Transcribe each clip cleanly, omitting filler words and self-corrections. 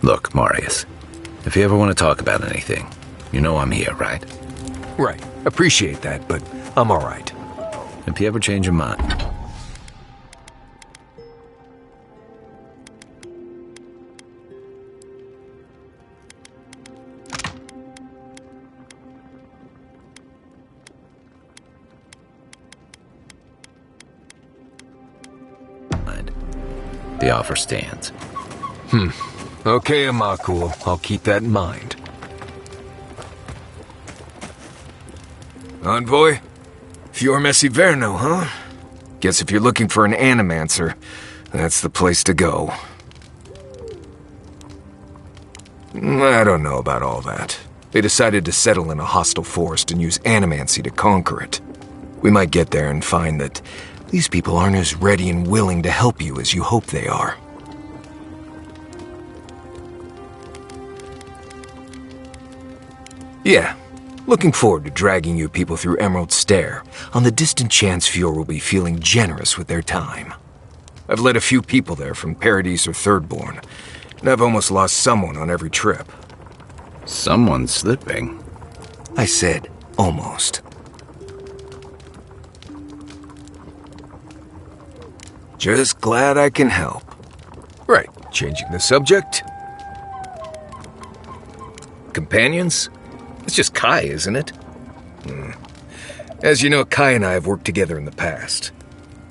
Look, Marius, if you ever want to talk about anything, you know I'm here, right? Right. Appreciate that, but I'm alright. If you ever change your mind... The offer stands. Okay, Amakul. I'll keep that in mind. Envoy? Fior Ivèrno, huh? Guess if you're looking for an animancer, that's the place to go. I don't know about all that. They decided to settle in a hostile forest and use animancy to conquer it. We might get there and find that these people aren't as ready and willing to help you as you hope they are. Yeah, looking forward to dragging you people through Emerald Stair, on the distant chance Fior will be feeling generous with their time. I've led a few people there from Paradise or Thirdborn, and I've almost lost someone on every trip. Someone's slipping. I said, almost. Just glad I can help. Right, changing the subject. Companions? It's just Kai, isn't it? As you know, Kai and I have worked together in the past.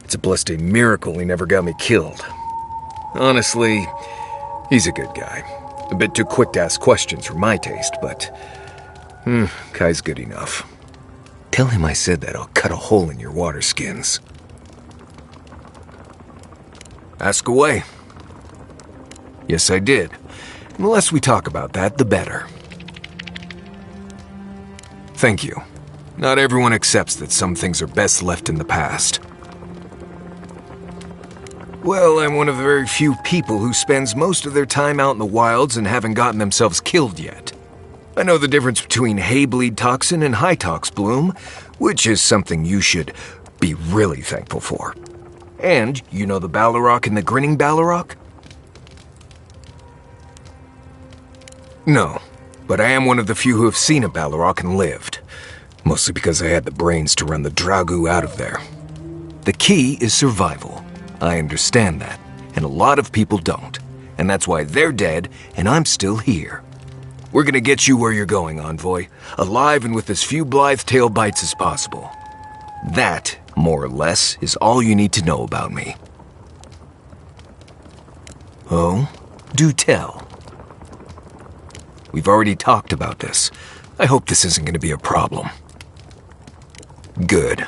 It's a blessed miracle he never got me killed. Honestly, he's a good guy. A bit too quick to ask questions for my taste, but... Kai's good enough. Tell him I said that I'll cut a hole in your water skins. Ask away. Yes, I did. The less we talk about that, the better. Thank you. Not everyone accepts that some things are best left in the past. Well, I'm one of the very few people who spends most of their time out in the wilds and haven't gotten themselves killed yet. I know the difference between hay-bleed toxin and high-tox bloom, which is something you should be really thankful for. And you know the Ballarok and the grinning Ballarok? No, but I am one of the few who have seen a Ballarok and lived. Mostly because I had the brains to run the Dragu out of there. The key is survival. I understand that, and a lot of people don't. And that's why they're dead, and I'm still here. We're gonna get you where you're going, Envoy. Alive and with as few blithe tail bites as possible. That, more or less, is all you need to know about me. Oh? Do tell. We've already talked about this. I hope this isn't gonna be a problem. Good.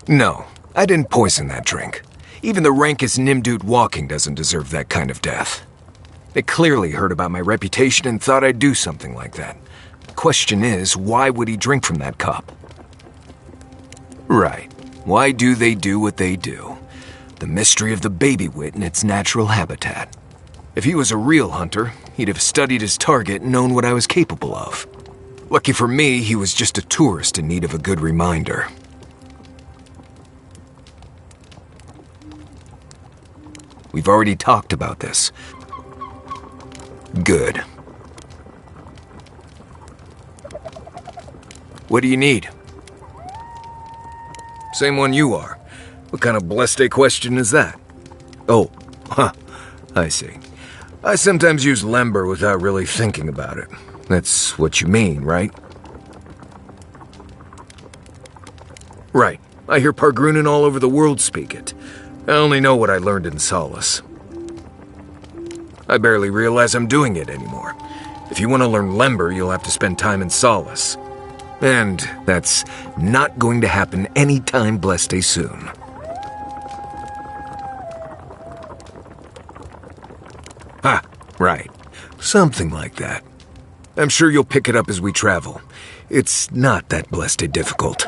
No, I didn't poison that drink. Even the rankest Nimdut walking doesn't deserve that kind of death. They clearly heard about my reputation and thought I'd do something like that. The question is, why would he drink from that cup? Right. Why do they do what they do? The mystery of the baby wit in its natural habitat. If he was a real hunter, he'd have studied his target and known what I was capable of. Lucky for me, he was just a tourist in need of a good reminder. We've already talked about this. Good. What do you need? Same one you are. What kind of blessed question is that? Oh, I see. I sometimes use lember without really thinking about it. That's what you mean, right? Right. I hear Pargrunen all over the world speak it. I only know what I learned in Solace. I barely realize I'm doing it anymore. If you want to learn lember, you'll have to spend time in Solace. And that's not going to happen anytime blessed soon. Ah, right. Something like that. I'm sure you'll pick it up as we travel. It's not that blessed difficult.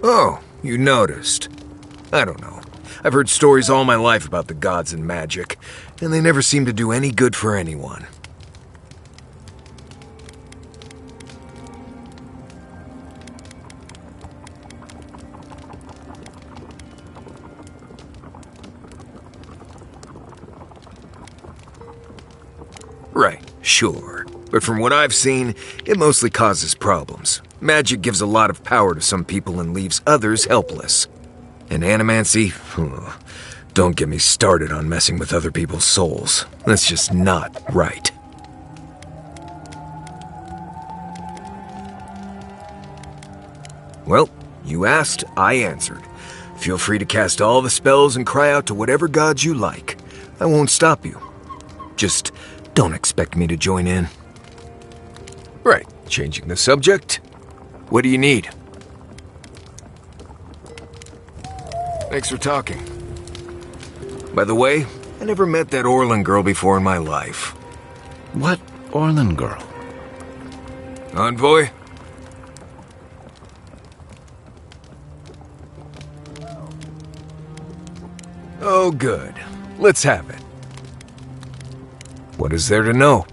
Oh, you noticed. I don't know. I've heard stories all my life about the gods and magic, and they never seem to do any good for anyone. Sure. But from what I've seen, it mostly causes problems. Magic gives a lot of power to some people and leaves others helpless. And animancy? Don't get me started on messing with other people's souls. That's just not right. Well, you asked, I answered. Feel free to cast all the spells and cry out to whatever gods you like. I won't stop you. Just don't expect me to join in. Right, changing the subject. What do you need? Thanks for talking. By the way, I never met that Orlan girl before in my life. What Orlan girl? Envoy? Oh, good. Let's have it. What is there to know?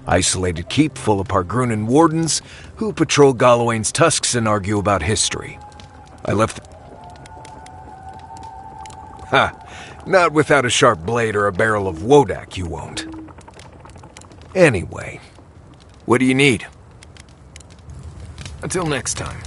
Isolated keep full of Pargrunan wardens who patrol Galawain's tusks and argue about history. I left... Ha! Not without a sharp blade or a barrel of Wodak, you won't. Anyway, what do you need? Until next time.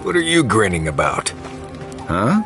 What are you grinning about? Huh?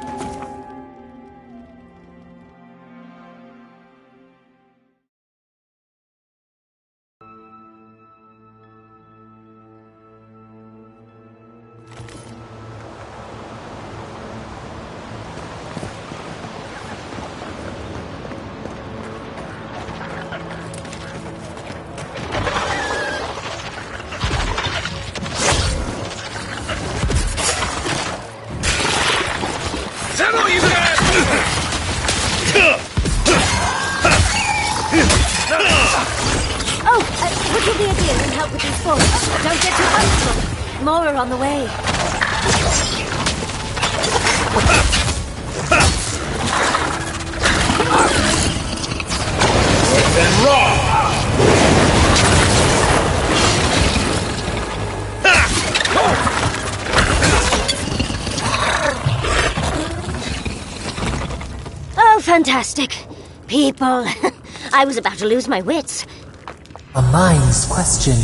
More are on the way. Then raw! Oh, fantastic. People. I was about to lose my wits. A mind's question.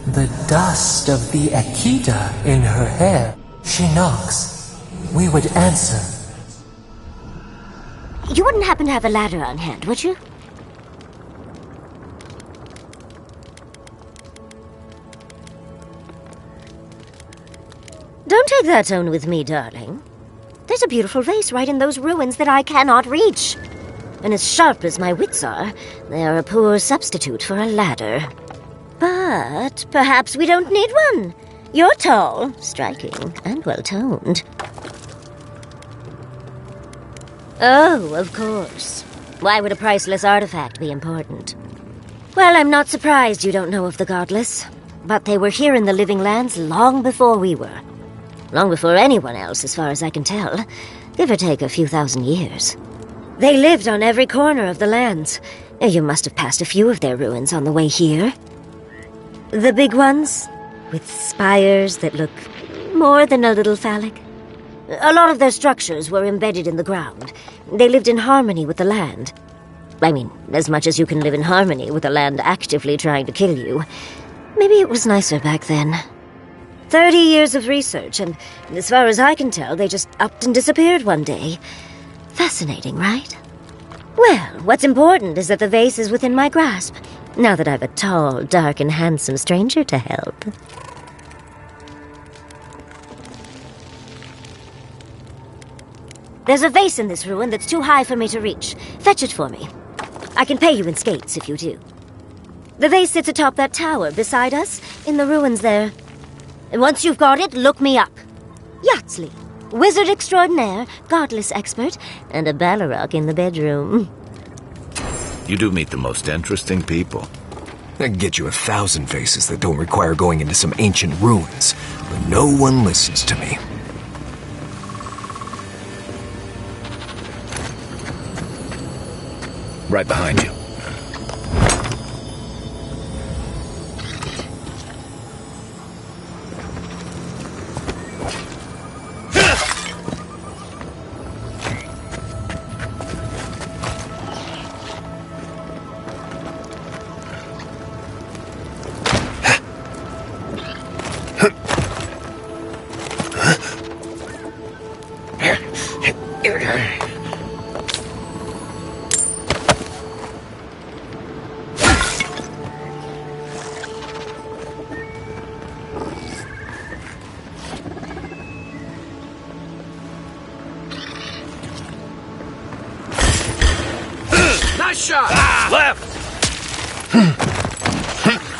The dust of the Akita in her hair. She knocks. We would answer. You wouldn't happen to have a ladder on hand, would you? Don't take that tone with me, darling. There's a beautiful vase right in those ruins that I cannot reach. And as sharp as my wits are, they are a poor substitute for a ladder. But perhaps we don't need one. You're tall, striking, and well-toned. Oh, of course. Why would a priceless artifact be important? Well, I'm not surprised you don't know of the Godless. But they were here in the Living Lands long before we were. Long before anyone else, as far as I can tell. Give or take a few thousand years. They lived on every corner of the lands. You must have passed a few of their ruins on the way here. The big ones, with spires that look more than a little phallic. A lot of their structures were embedded in the ground. They lived in harmony with the land. I mean, as much as you can live in harmony with the land actively trying to kill you. Maybe it was nicer back then. 30 years of research, and as far as I can tell, they just upped and disappeared one day. Fascinating, right? Well, what's important is that the vase is within my grasp. Now that I've a tall, dark, and handsome stranger to help. There's a vase in this ruin that's too high for me to reach. Fetch it for me. I can pay you in skates if you do. The vase sits atop that tower beside us, in the ruins there. And once you've got it, look me up. Yatzli, wizard extraordinaire, godless expert, and a Balrog in the bedroom. You do meet the most interesting people. I can get you 1,000 vases that don't require going into some ancient ruins, but no one listens to me. Right behind you. Nice shot! Left!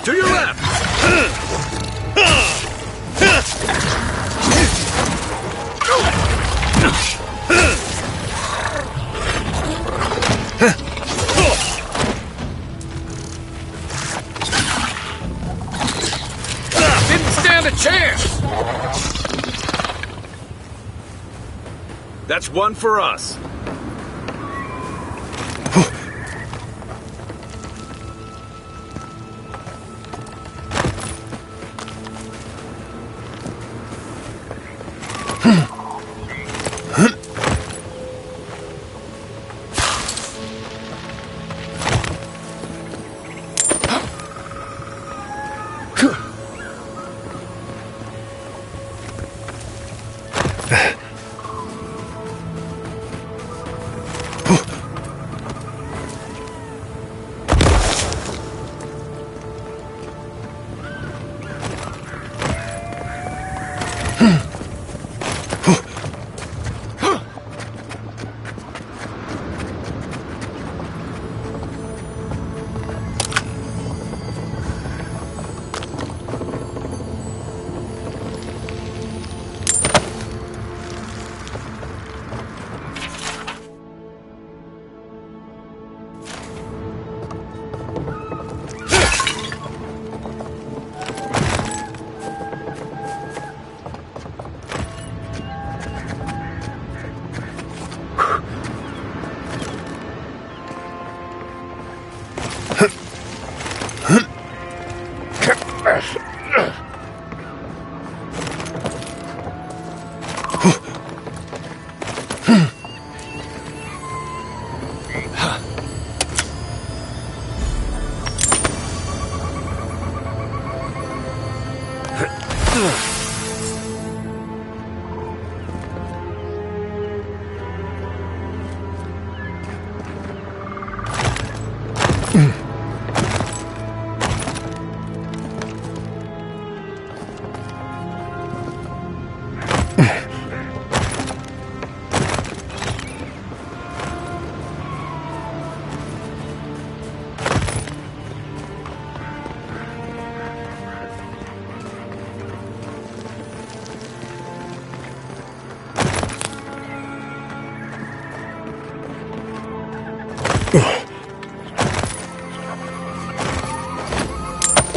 To your left! Didn't stand a chance! That's one for us.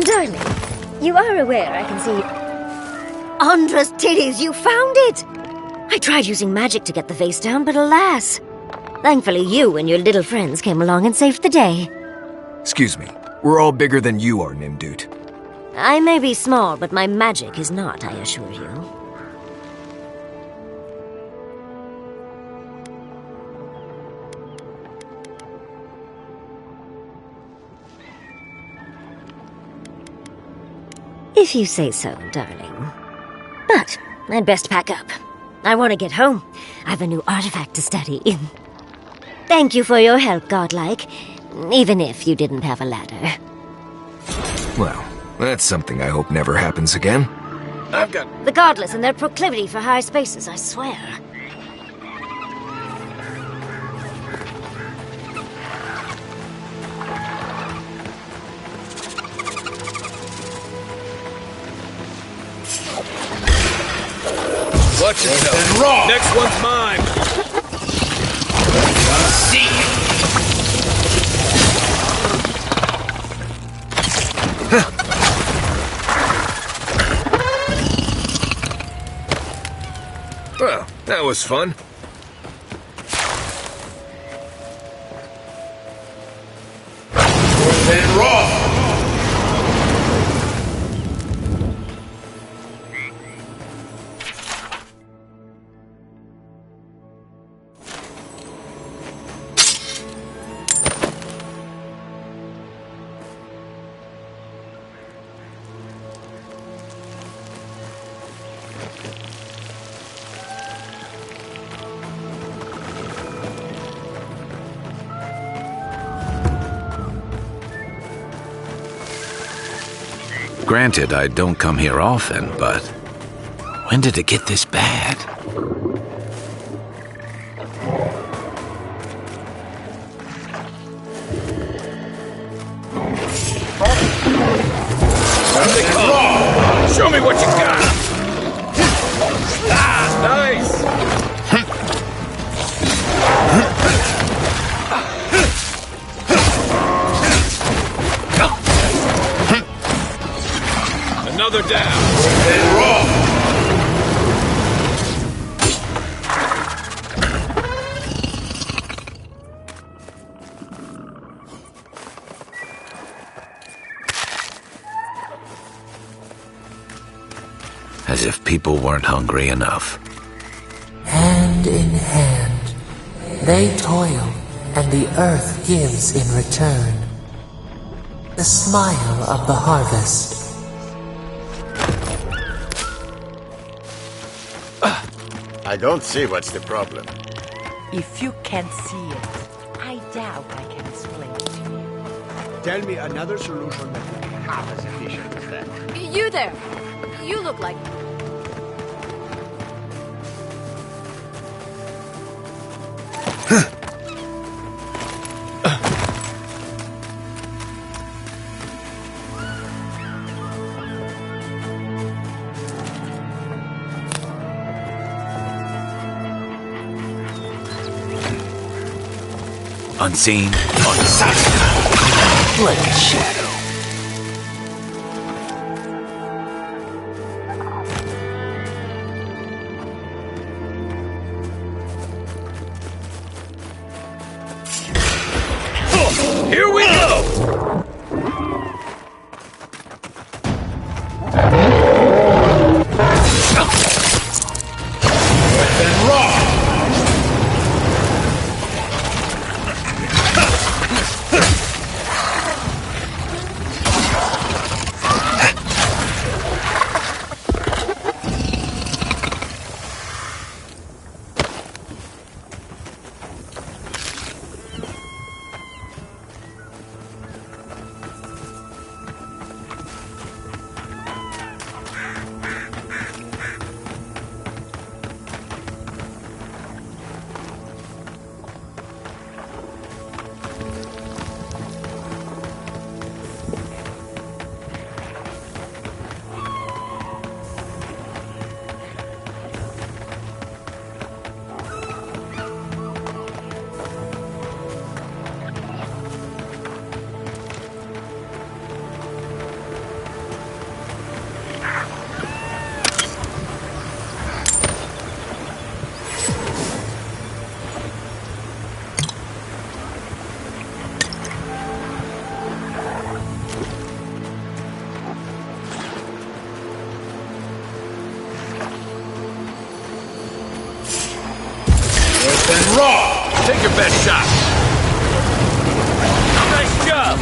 Darling, you are aware I can see... Andra's titties, you found it! I tried using magic to get the vase down, but alas. Thankfully you and your little friends came along and saved the day. Excuse me, we're all bigger than you are, Nimdude. I may be small, but my magic is not, I assure you. If you say so, darling. But I'd best pack up. I want to get home. I have a new artifact to study. Thank you for your help, godlike. Even if you didn't have a ladder. Well, that's something I hope never happens again. I've got... The Godless and their proclivity for high spaces, I swear. Watch yourself. Raw. Next one's mine. Well, that was fun. And raw. Granted, I don't come here often, but when did it get this bad? Show me what you got. Ah, nice. Another down. And raw. As if people weren't hungry enough. Hand in hand, they toil, and the earth gives in return. The smile of the harvest. I don't see what's the problem. If you can't see it, I doubt I can explain it to you. Tell me another solution that would be half as efficient as that. You there! You look like... Unseen, unseen. Like a shadow. Here we go! And raw. And raw. Take your best shot. Nice job.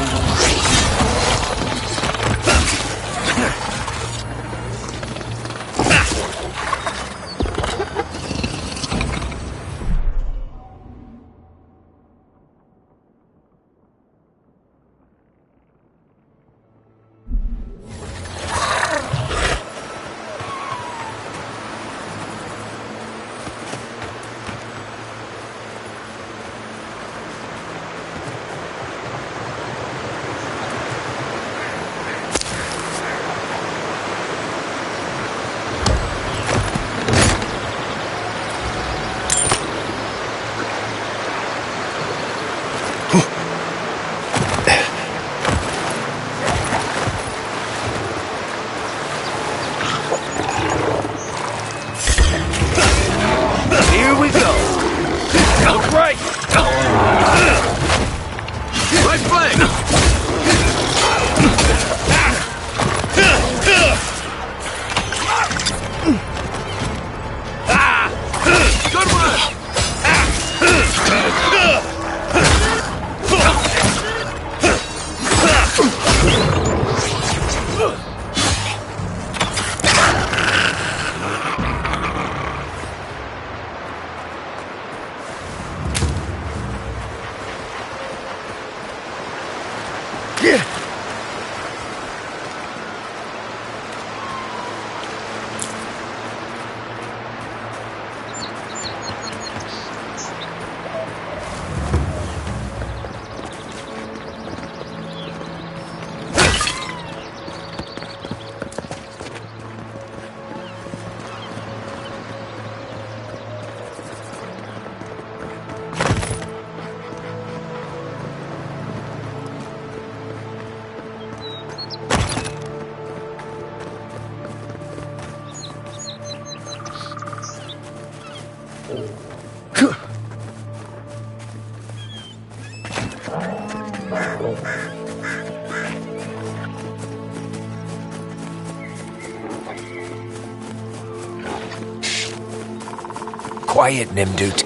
Quiet, Nimdut.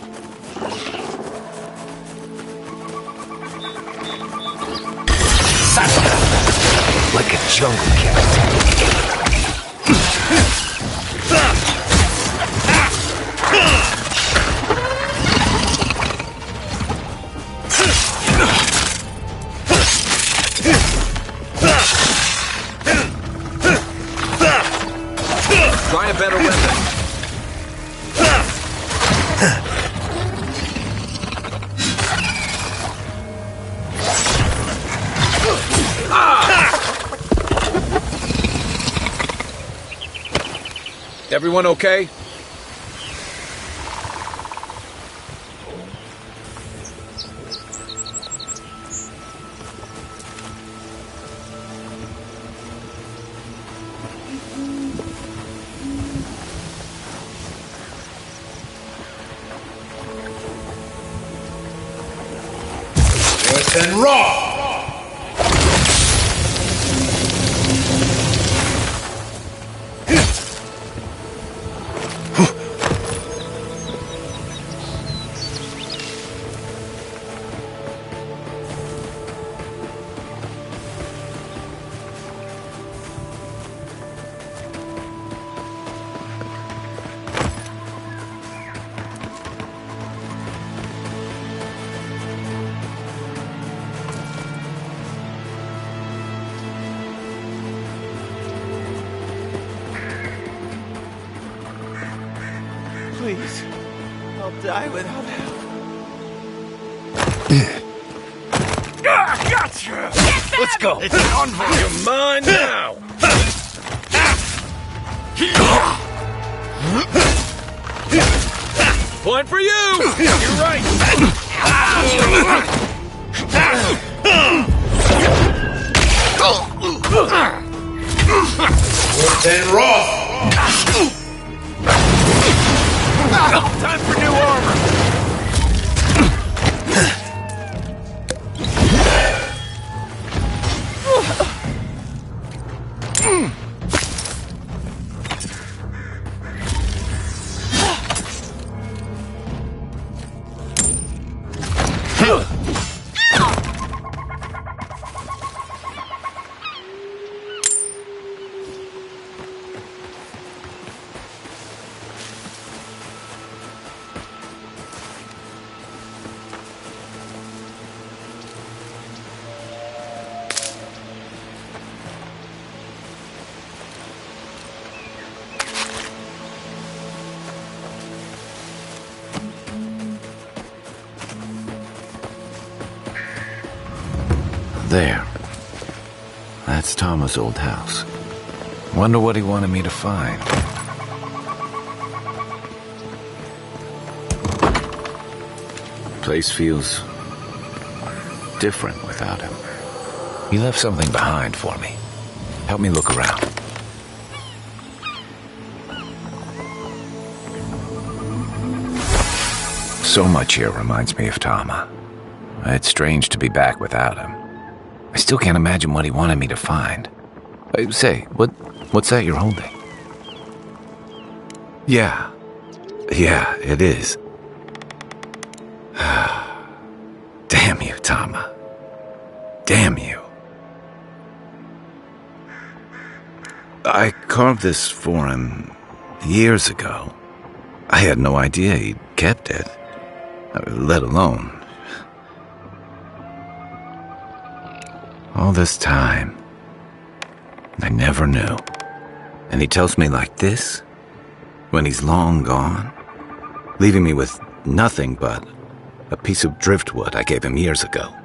Like a jungle cat. Try a better weapon. Everyone okay? West and rock! Please. I'll die without help. Gotcha! Let's go. It's an envoy. You're mine now. Point for you. You're right. West and rock! Time for new armor. There. That's Tama's old house. Wonder what he wanted me to find. Place feels different without him. He left something behind for me. Help me look around. So much here reminds me of Tama. It's strange to be back without him. I still can't imagine what he wanted me to find. Say, what's that you're holding? Yeah, it is. Damn you, Tama. Damn you. I carved this for him years ago. I had no idea he'd kept it, let alone... All this time, I never knew. And he tells me like this, when he's long gone, leaving me with nothing but a piece of driftwood I gave him years ago.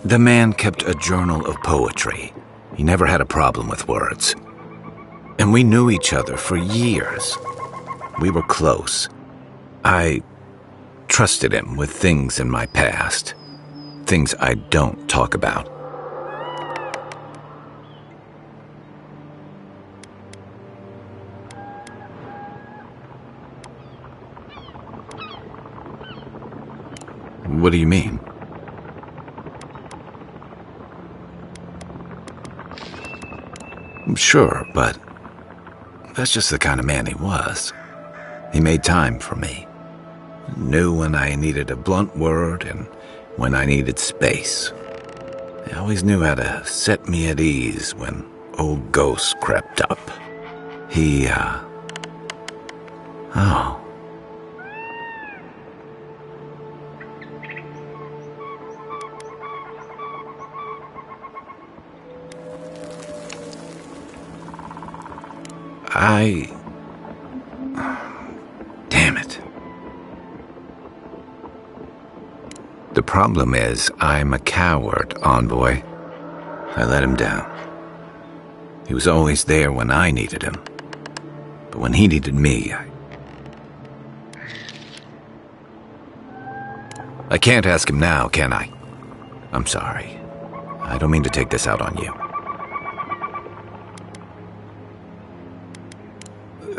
The man kept a journal of poetry. He never had a problem with words. And we knew each other for years. We were close. I trusted him with things in my past. Things I don't talk about. What do you mean? Sure, but that's just the kind of man he was. He made time for me. Knew when I needed a blunt word and when I needed space. He always knew how to set me at ease when old ghosts crept up. He, oh. Damn it. The problem is, I'm a coward, Envoy. I let him down. He was always there when I needed him. But when he needed me, I can't ask him now, can I? I'm sorry. I don't mean to take this out on you.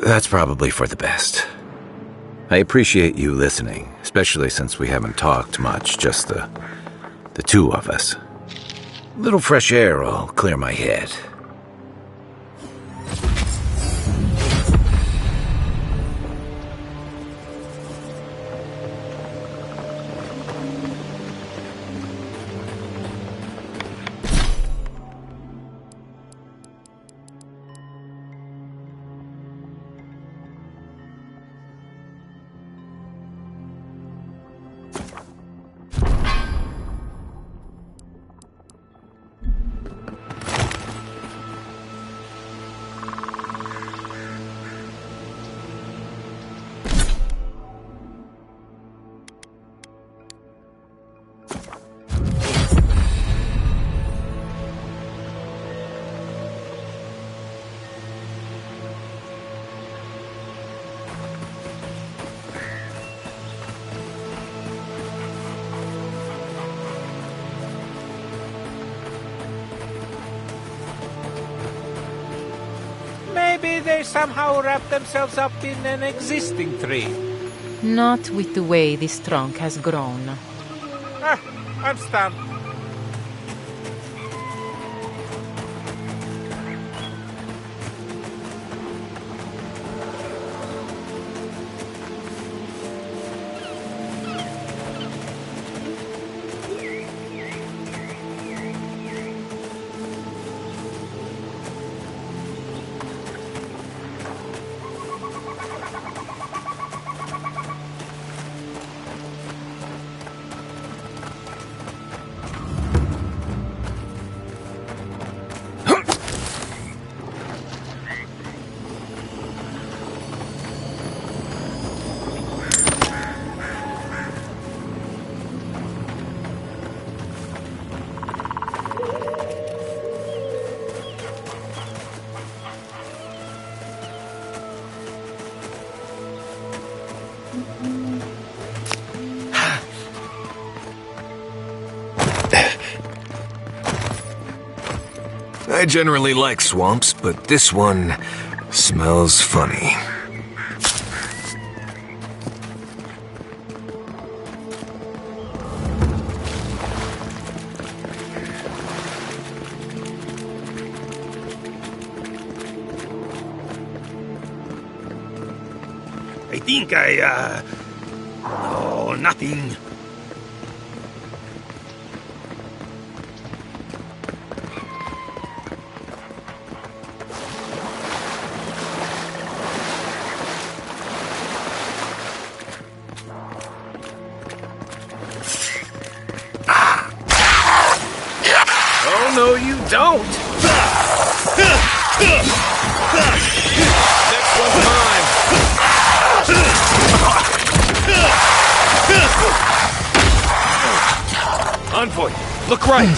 That's probably for the best. I appreciate you listening, especially since we haven't talked much, just the two of us. A little fresh air will clear my head. Maybe they somehow wrap themselves up in an existing tree. Not with the way this trunk has grown. I'm stunned. I generally like swamps, but this one smells funny. I think oh, nothing. Oh, no, you don't! Next one's mine! Envoy, look right!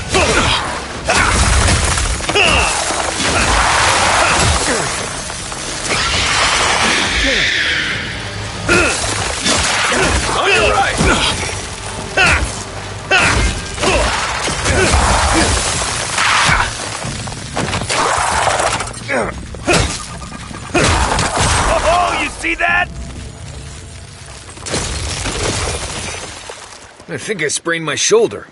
On your right! Oh, you see that? I think I sprained my shoulder.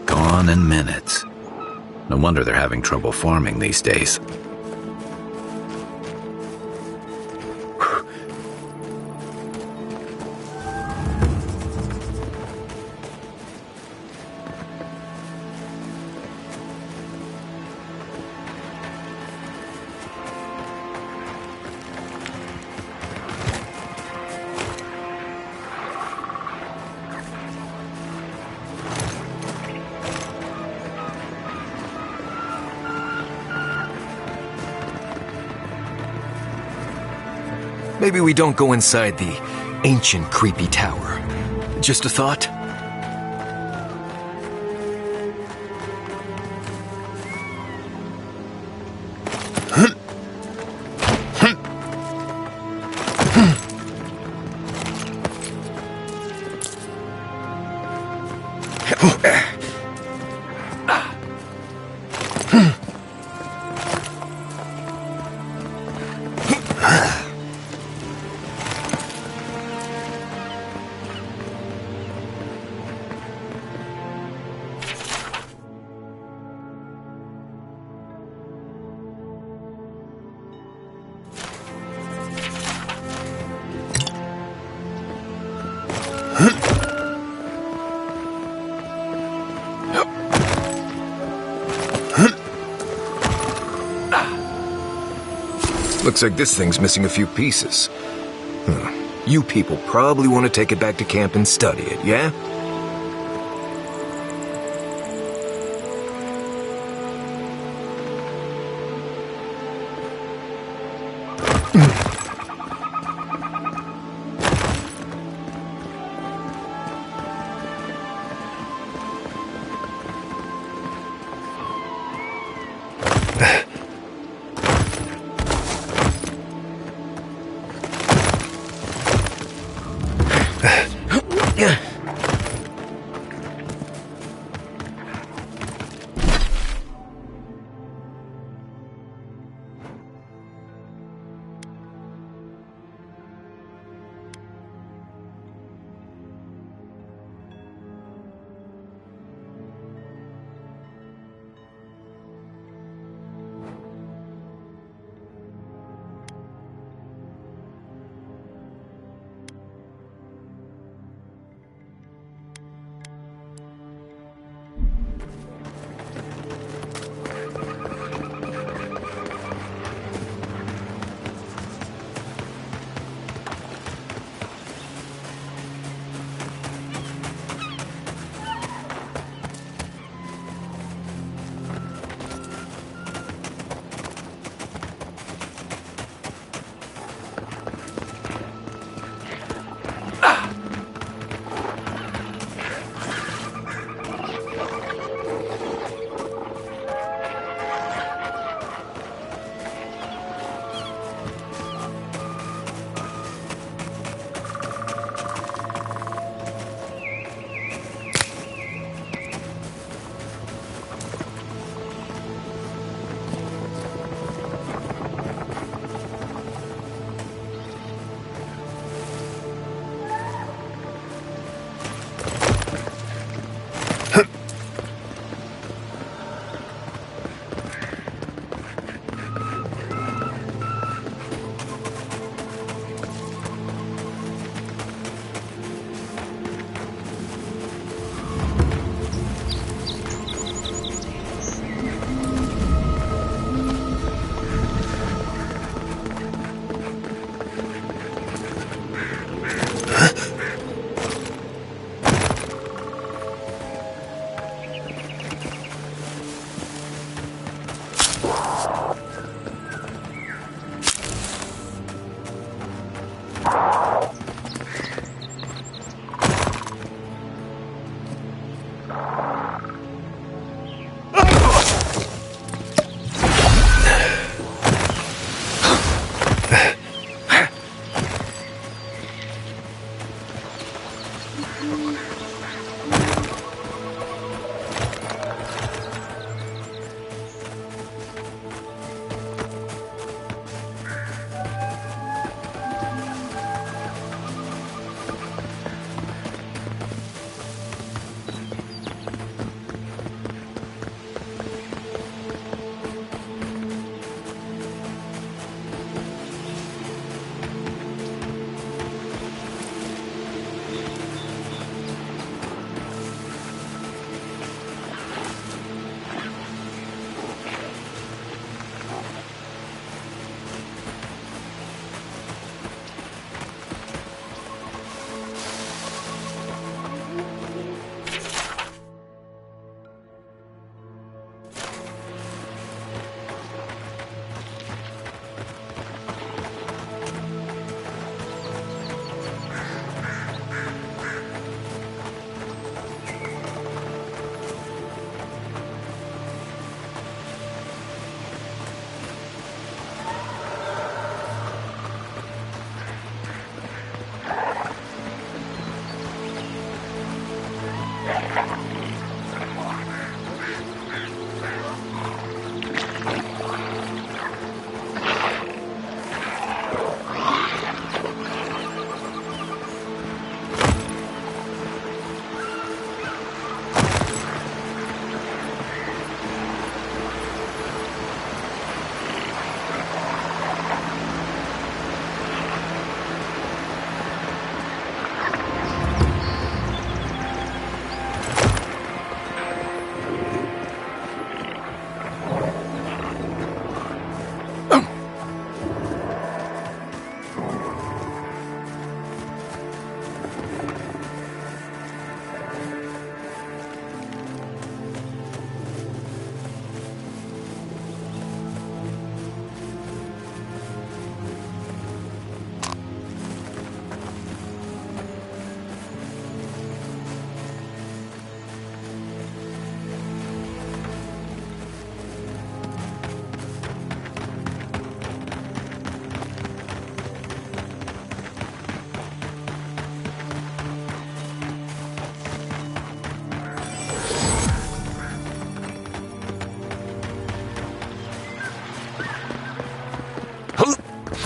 Gone in minutes. No wonder they're having trouble farming these days. Maybe we don't go inside the ancient creepy tower. Just a thought? Looks like this thing's missing a few pieces. You people probably want to take it back to camp and study it, yeah?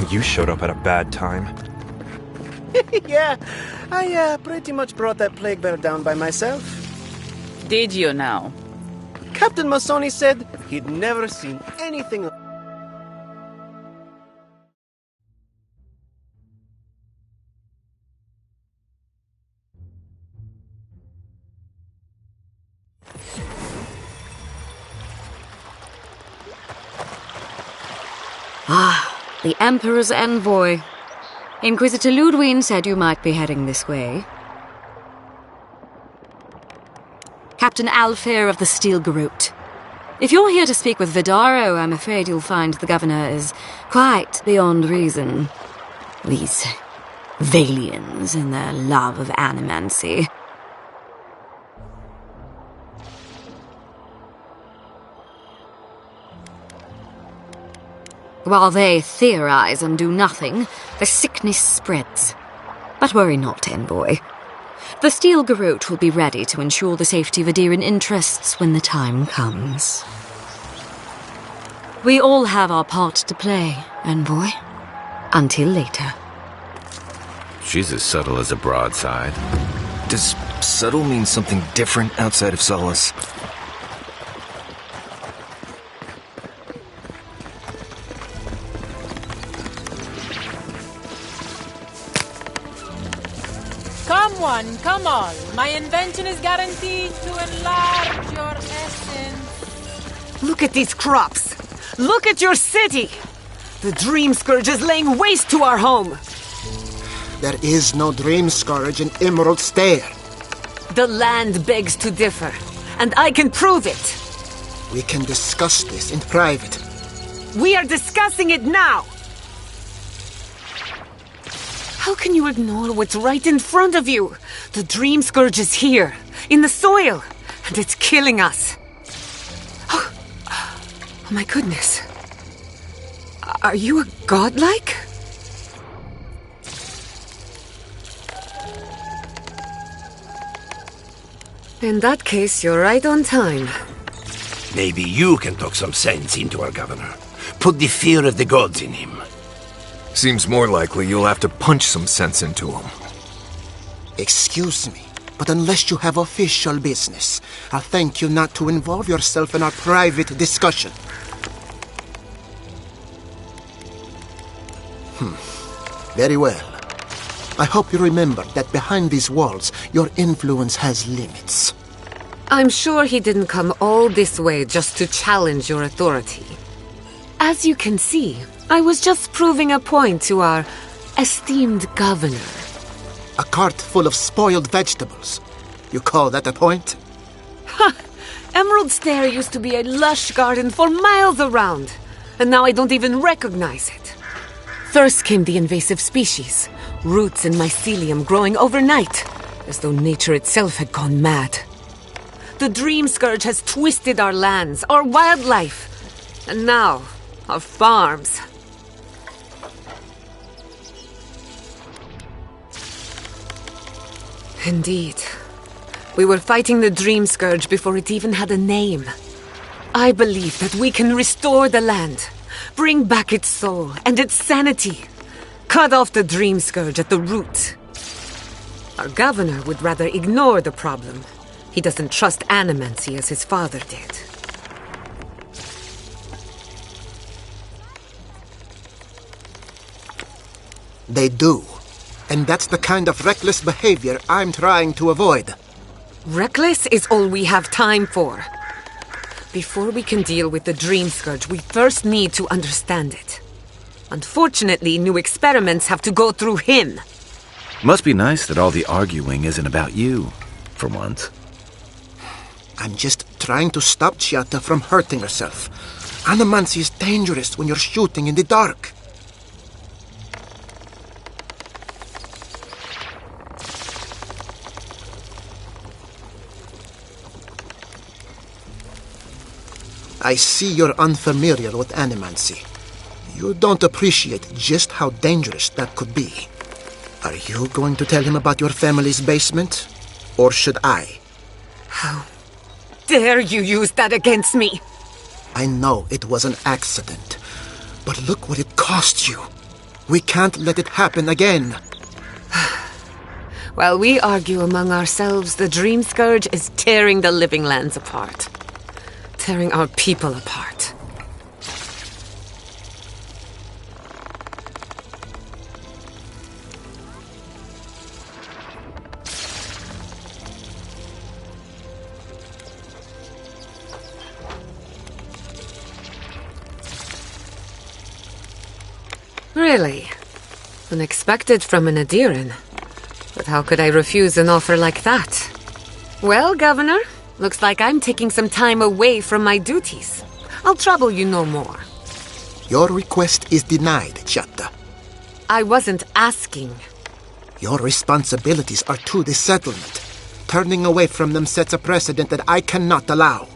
You showed up at a bad time. Yeah, I pretty much brought that plague bear down by myself. Did you now? Captain Masoni said he'd never seen anything like. The Emperor's Envoy. Inquisitor Ludwig said you might be heading this way. Captain Alfair of the Steel Garrote. If you're here to speak with Vidaro, I'm afraid you'll find the Governor is quite beyond reason. These Valians and their love of animancy. While they theorize and do nothing, the sickness spreads. But worry not, Envoy. The Steel Garrote will be ready to ensure the safety of Adiran interests when the time comes. We all have our part to play, Envoy. Until later. She's as subtle as a broadside. Does subtle mean something different outside of Solace? Come on. My invention is guaranteed to enlarge your essence. Look at these crops. Look at your city. The Dream Scourge is laying waste to our home. There is no Dream Scourge in Emerald Stair. The land begs to differ, and I can prove it. We can discuss this in private. We are discussing it now. How can you ignore what's right in front of you? The Dream Scourge is here, in the soil, and it's killing us. Oh my goodness. Are you a godlike? In that case, you're right on time. Maybe you can talk some sense into our governor. Put the fear of the gods in him. Seems more likely you'll have to punch some sense into him. Excuse me, but unless you have official business, I'll thank you not to involve yourself in our private discussion. Very well. I hope you remember that behind these walls, your influence has limits. I'm sure he didn't come all this way just to challenge your authority. As you can see, I was just proving a point to our esteemed governor. A cart full of spoiled vegetables. You call that a point? Ha! Emerald Stair used to be a lush garden for miles around, and now I don't even recognize it. First came the invasive species, roots and mycelium growing overnight, as though nature itself had gone mad. The Dream Scourge has twisted our lands, our wildlife, and now our farms. Indeed. We were fighting the Dream Scourge before it even had a name. I believe that we can restore the land, bring back its soul and its sanity, cut off the Dream Scourge at the root. Our governor would rather ignore the problem. He doesn't trust animancy as his father did. They do. And that's the kind of reckless behavior I'm trying to avoid. Reckless is all we have time for. Before we can deal with the Dream Scourge, we first need to understand it. Unfortunately, new experiments have to go through him. Must be nice that all the arguing isn't about you, for once. I'm just trying to stop Chiata from hurting herself. Animancy is dangerous when you're shooting in the dark. I see you're unfamiliar with animancy. You don't appreciate just how dangerous that could be. Are you going to tell him about your family's basement? Or should I? How dare you use that against me? I know it was an accident, but look what it cost you. We can't let it happen again. While we argue among ourselves, the Dream Scourge is tearing the living lands apart. Tearing our people apart. Really? Unexpected from an Adiran. But how could I refuse an offer like that? Well, Governor, looks like I'm taking some time away from my duties. I'll trouble you no more. Your request is denied, Chiata. I wasn't asking. Your responsibilities are to the settlement. Turning away from them sets a precedent that I cannot allow.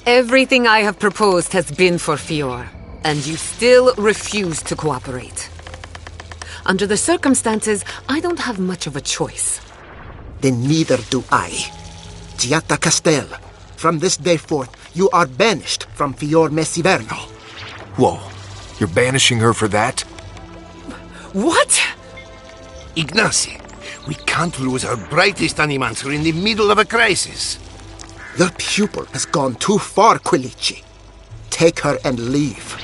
Everything I have proposed has been for Fior, and you still refuse to cooperate. Under the circumstances, I don't have much of a choice. Then neither do I. Chiata Castel, from this day forth, you are banished from Fior Ivèrno. Whoa, you're banishing her for that? What? Ignacy, we can't lose our brightest animancer in the middle of a crisis. Your pupil has gone too far, Quilici. Take her and leave.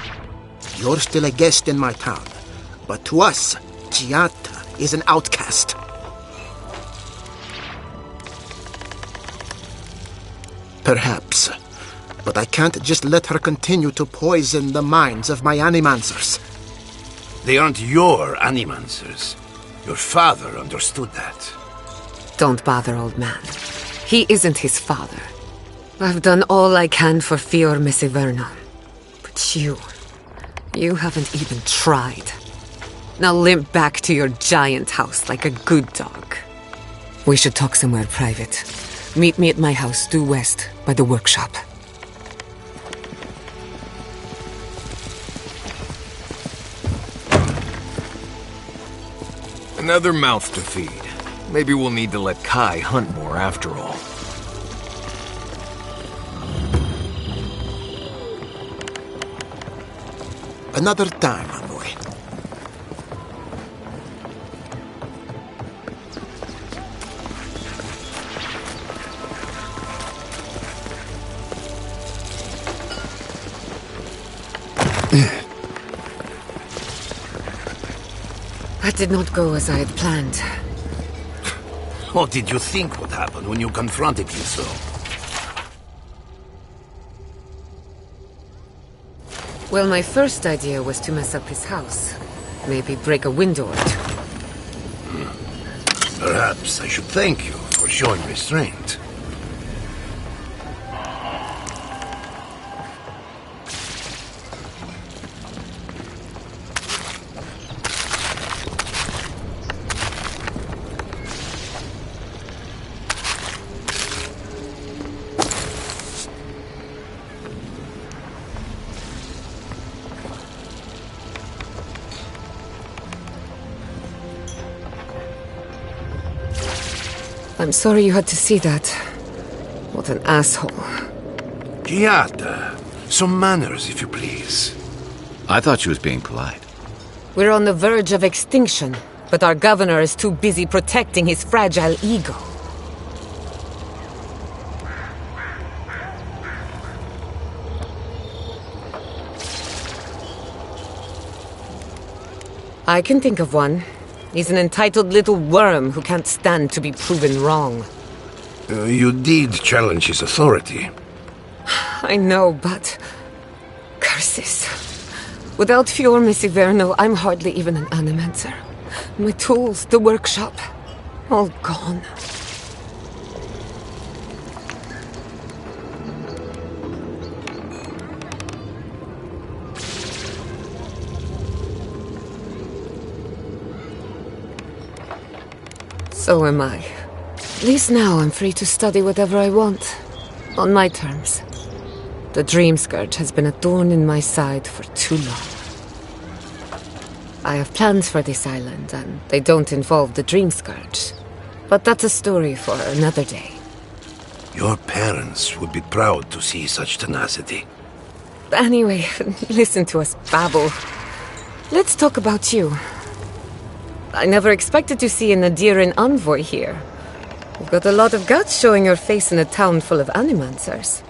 You're still a guest in my town, but to us, Chiata is an outcast. Perhaps, but I can't just let her continue to poison the minds of my animancers. They aren't your animancers. Your father understood that. Don't bother, old man. He isn't his father. I've done all I can for Fior Ivèrno. But you haven't even tried. Now limp back to your giant house like a good dog. We should talk somewhere private. Meet me at my house due west, by the workshop. Another mouth to feed. Maybe we'll need to let Kai hunt more after all. Another time, Envoy. That did not go as I had planned. What did you think would happen when you confronted me so? Well, my first idea was to mess up his house. Maybe break a window or two. Perhaps I should thank you for showing restraint. I'm sorry you had to see that. What an asshole. Giada, some manners, if you please. I thought she was being polite. We're on the verge of extinction, but our governor is too busy protecting his fragile ego. I can think of one. He's an entitled little worm who can't stand to be proven wrong. You did challenge his authority. I know, but... curses. Without Fior, Miss Ivèrno, I'm hardly even an animancer. My tools, the workshop, all gone. So am I. At least now I'm free to study whatever I want. On my terms. The Dream Scourge has been a thorn in my side for too long. I have plans for this island, and they don't involve the Dream Scourge. But that's a story for another day. Your parents would be proud to see such tenacity. Anyway, listen to us babble. Let's talk about you. I never expected to see an Adherent Envoy here. You've got a lot of guts showing your face in a town full of animancers.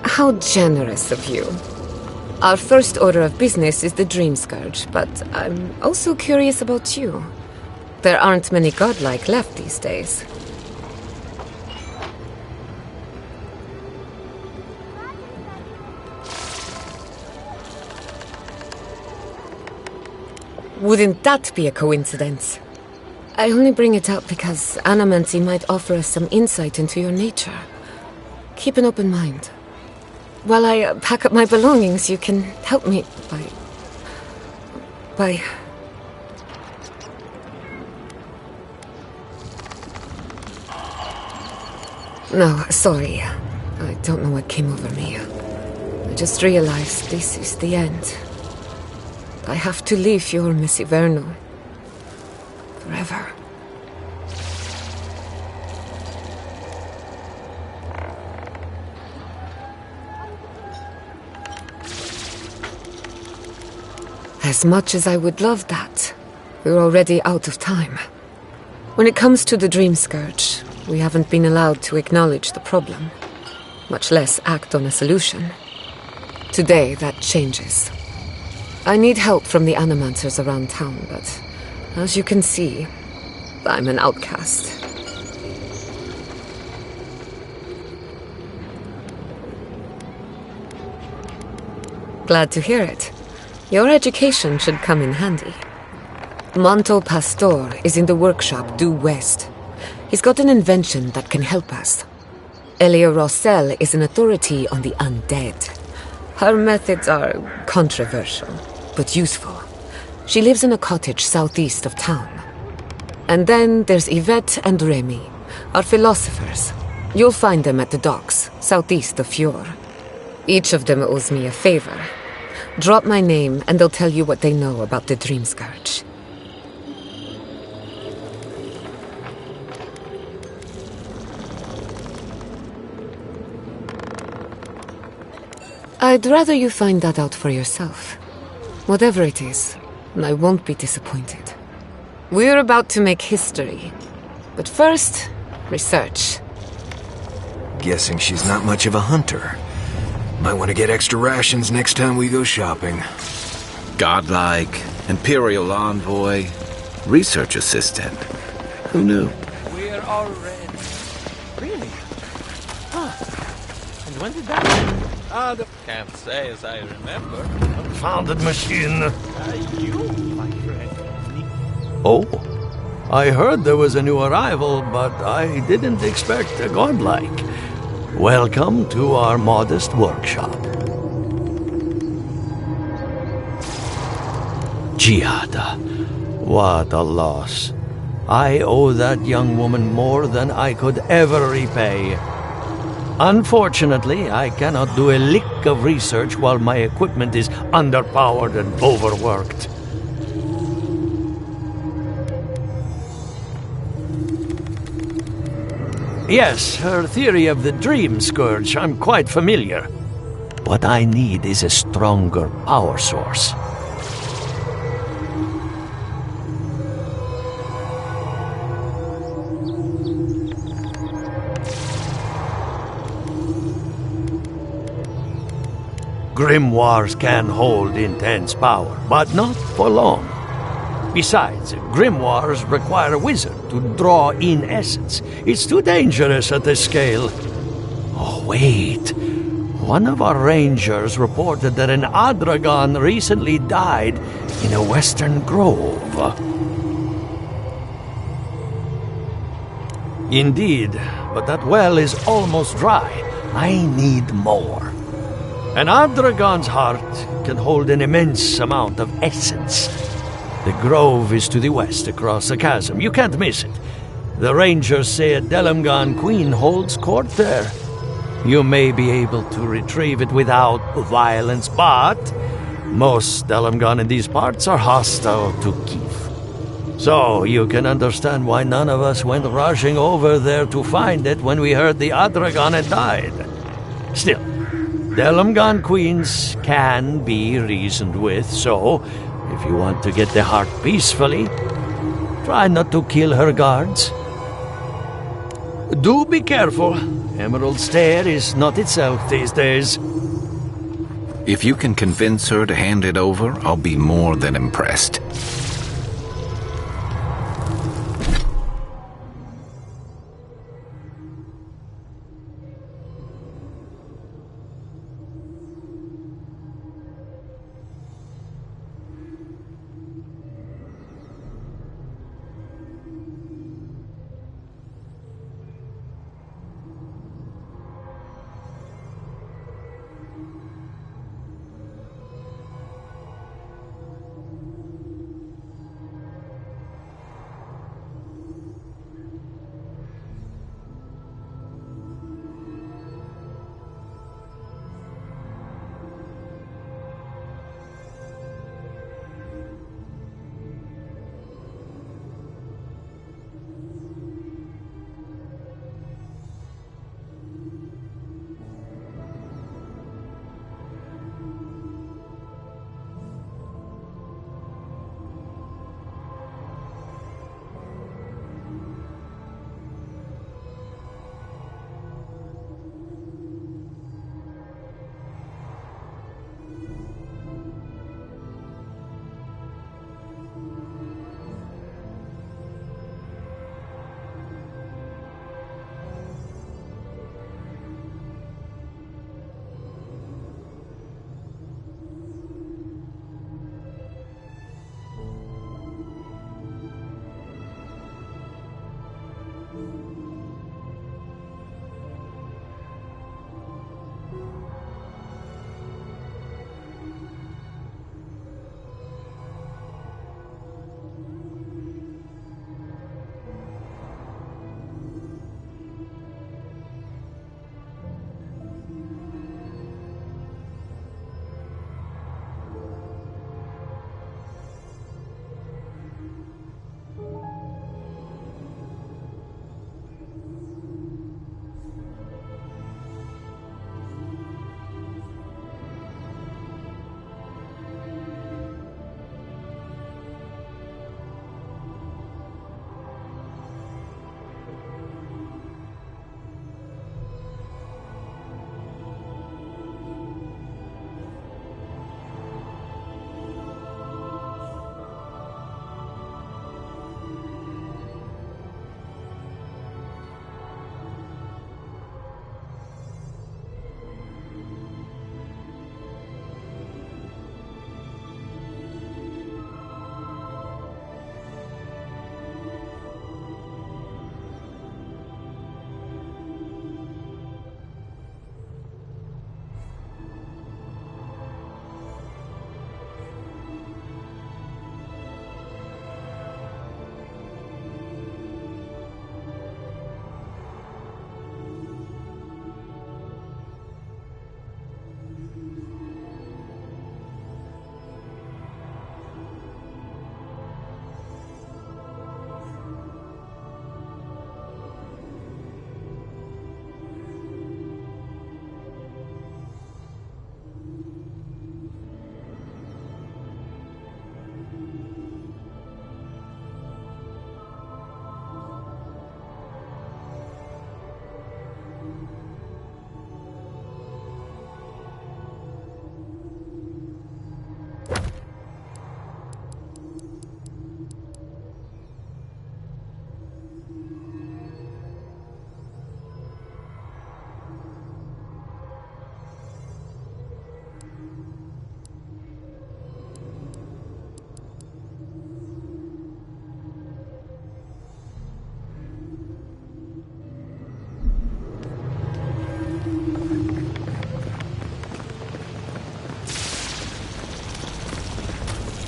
How generous of you. Our first order of business is the Dream Scourge, but I'm also curious about you. There aren't many godlike left these days. Wouldn't that be a coincidence? I only bring it up because animancy might offer us some insight into your nature. Keep an open mind. While I pack up my belongings, you can help me by... No, sorry. I don't know what came over me. I just realized this is the end. I have to leave your Miss Ivèrno. Forever. As much as I would love that, we're already out of time. When it comes to the Dream Scourge, we haven't been allowed to acknowledge the problem, much less act on a solution. Today, that changes. I need help from the animancers around town, but as you can see, I'm an outcast. Glad to hear it. Your education should come in handy. Manto Pastor is in the workshop due west. He's got an invention that can help us. Elia Rossell is an authority on the undead. Her methods are controversial, but useful. She lives in a cottage southeast of town. And then there's Yvette and Remy, our philosophers. You'll find them at the docks, southeast of Fior. Each of them owes me a favor. Drop my name and they'll tell you what they know about the Dream Scourge. I'd rather you find that out for yourself. Whatever it is, I won't be disappointed. We're about to make history. But first, research. Guessing she's not much of a hunter. Might want to get extra rations next time we go shopping. Godlike, Imperial Envoy, research assistant. Who knew? We're all ready. Really? Huh. And when did that happen? Can't say as I remember. Confounded machine. You, my friend. Oh, I heard there was a new arrival, but I didn't expect a godlike. Welcome to our modest workshop. Giada, what a loss. I owe that young woman more than I could ever repay. Unfortunately, I cannot do a lick of research while my equipment is underpowered and overworked. Yes, her theory of the dream scourge, I'm quite familiar. What I need is a stronger power source. Grimoires can hold intense power, but not for long. Besides, grimoires require a wizard to draw in essence. It's too dangerous at this scale. Oh, wait. One of our rangers reported that an Adragon recently died in a western grove. Indeed, but that well is almost dry. I need more. An Adragon's heart can hold an immense amount of essence. The grove is to the west, across the chasm. You can't miss it. The rangers say a Delamgan queen holds court there. You may be able to retrieve it without violence, but most Delamgan in these parts are hostile to Keith. So you can understand why none of us went rushing over there to find it when we heard the Adragon had died. Still, Delamgan queens can be reasoned with, so if you want to get the heart peacefully, try not to kill her guards. Do be careful. Emerald Stair is not itself these days. If you can convince her to hand it over, I'll be more than impressed.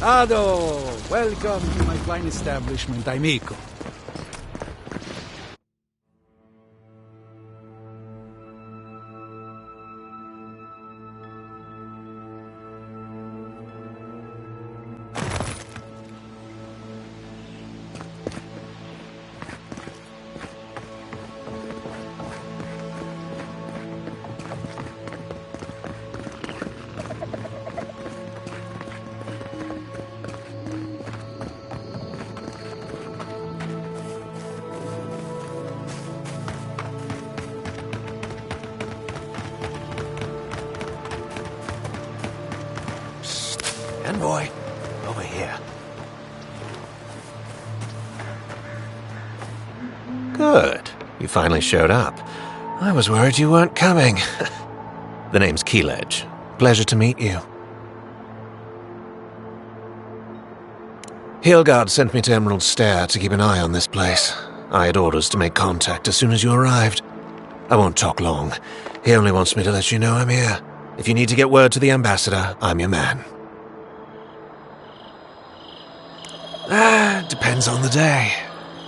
Ado, welcome to my fine establishment, amico. Envoy, over here. Good. You finally showed up. I was worried you weren't coming. The name's Keeledge. Pleasure to meet you. Heelguard sent me to Emerald Stair to keep an eye on this place. I had orders to make contact as soon as you arrived. I won't talk long. He only wants me to let you know I'm here. If you need to get word to the ambassador, I'm your man. Depends on the day.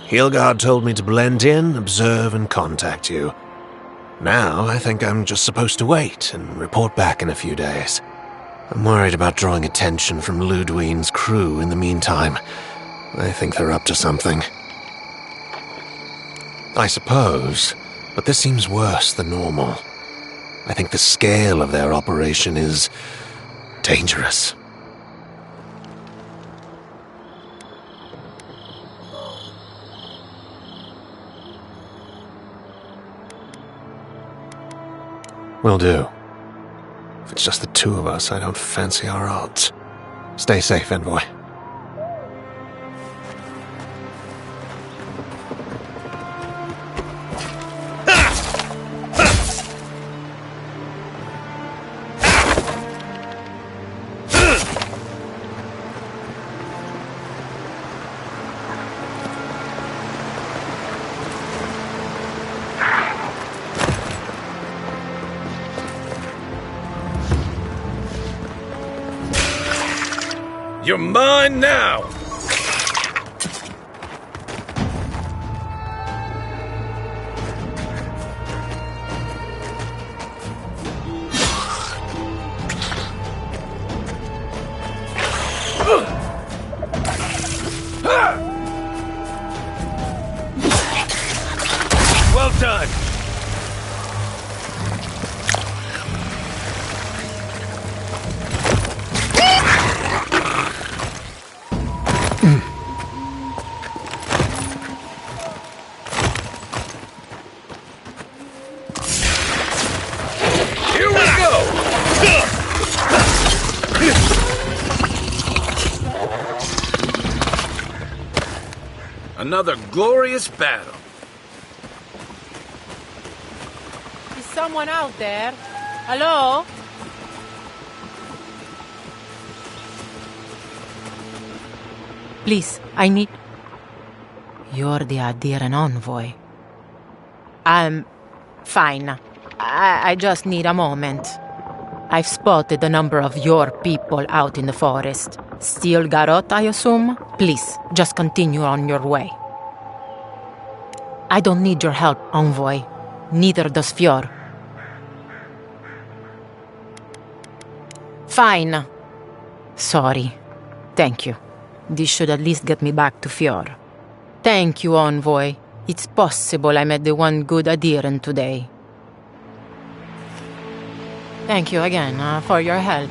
Heelguard told me to blend in, observe, and contact you. Now, I think I'm just supposed to wait and report back in a few days. I'm worried about drawing attention from Ludwine's crew in the meantime. I think they're up to something. I suppose, but this seems worse than normal. I think the scale of their operation is dangerous. Will do. If it's just the two of us, I don't fancy our odds. Stay safe, Envoy. You're mine now! Well done! Another glorious battle. Is someone out there? Hello? Please, I need... You're the Adheran envoy. I'm fine. I just need a moment. I've spotted a number of your people out in the forest. Still Garot, I assume? Please, just continue on your way. I don't need your help, Envoy. Neither does Fior. Fine. Sorry. Thank you. This should at least get me back to Fior. Thank you, Envoy. It's possible I met the one good adherent today. Thank you again for your help.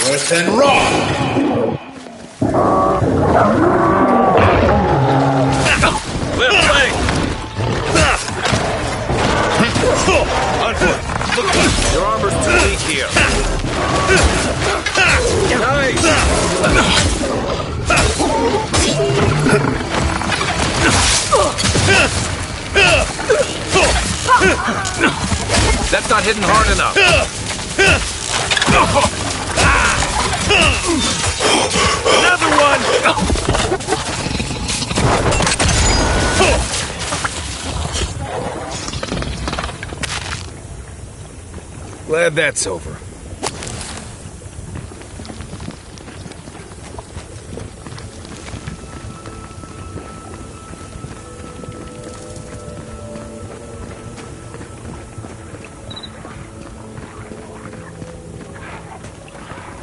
Worse than raw! Well played! Look, your armor's too weak here. Nice! That's not hitting hard enough. Another one! Glad that's over.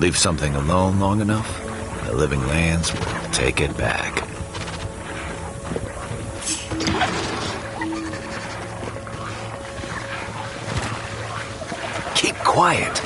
Leave something alone long enough, the living lands will take it back. Keep quiet.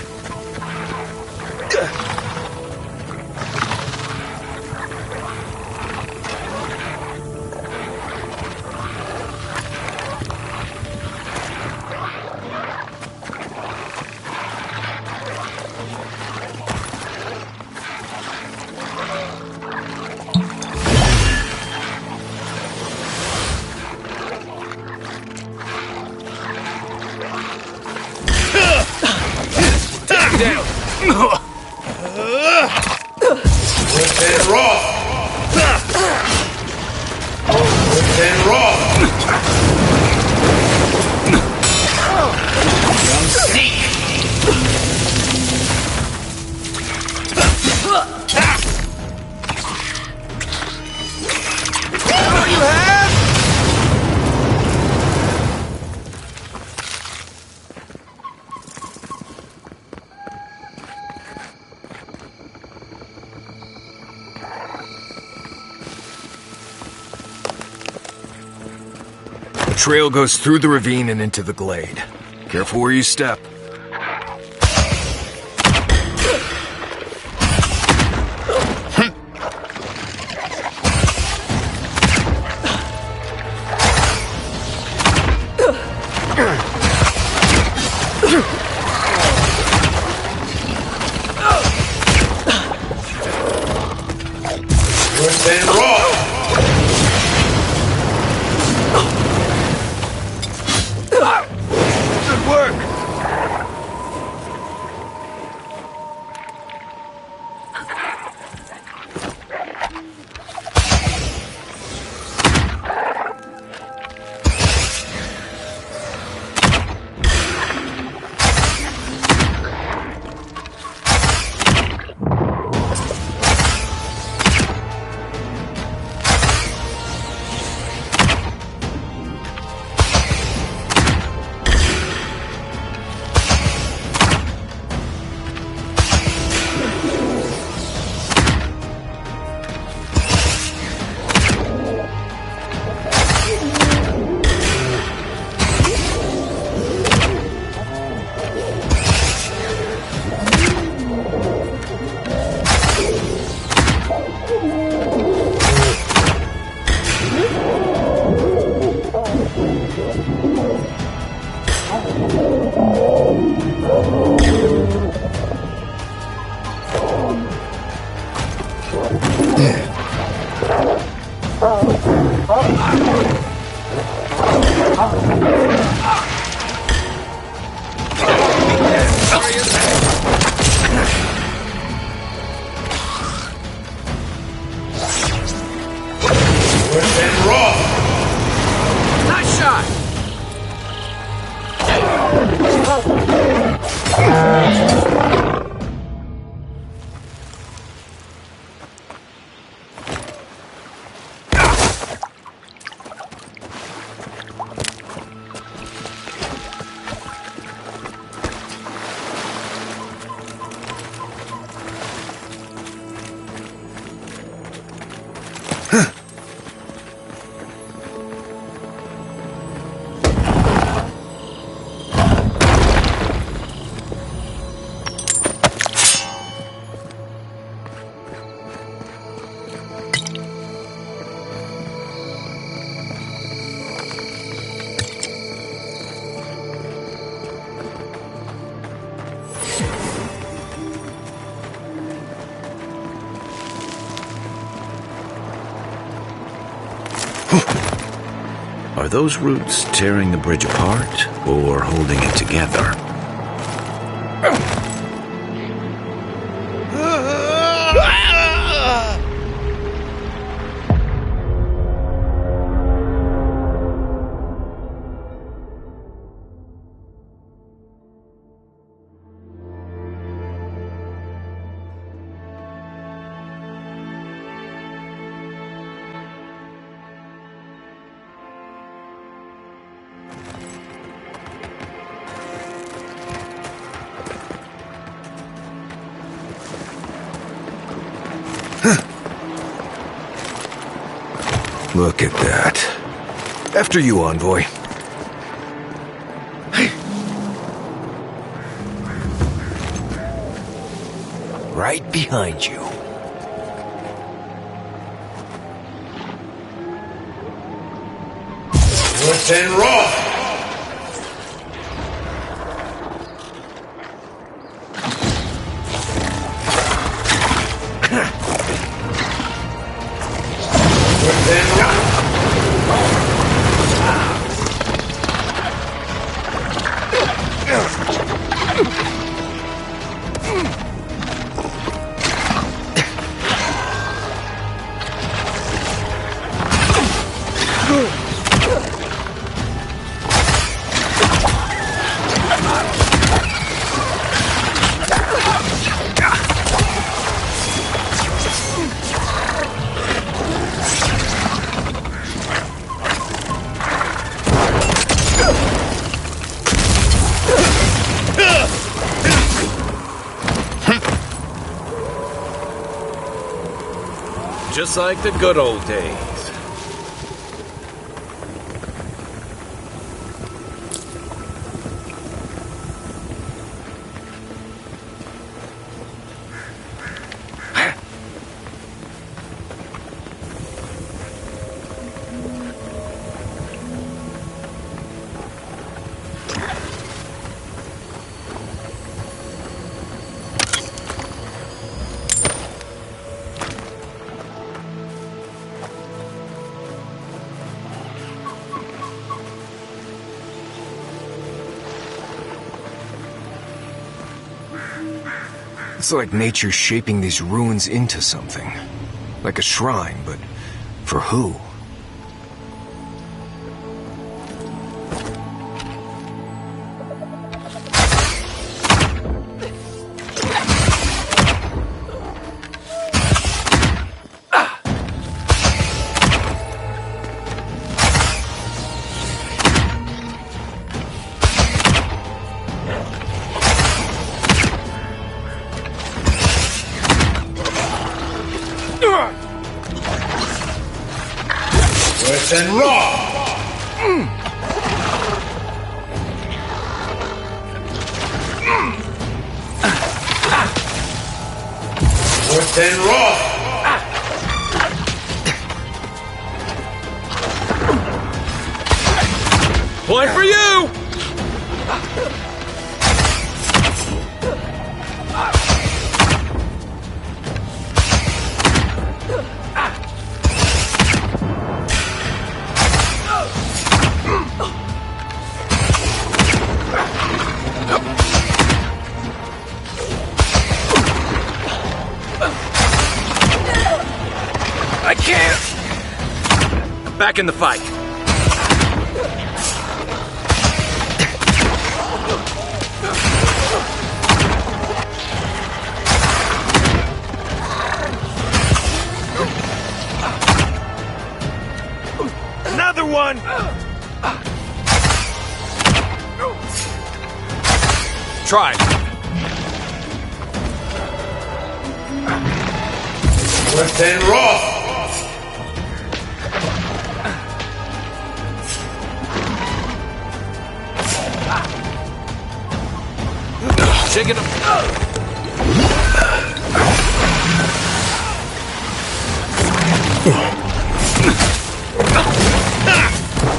The trail goes through the ravine and into the glade. Careful where you step. Worse than raw! Good work! Are those roots tearing the bridge apart or holding it together? Look at that. After you, Envoy. Right behind you. What's in raw? Just like the good old days. It's like nature shaping these ruins into something. Like a shrine, but for who? What's in raw? What's in raw? Point for you! I can't! Back in the fight. Another one! Try. What's in raw? Shaking him.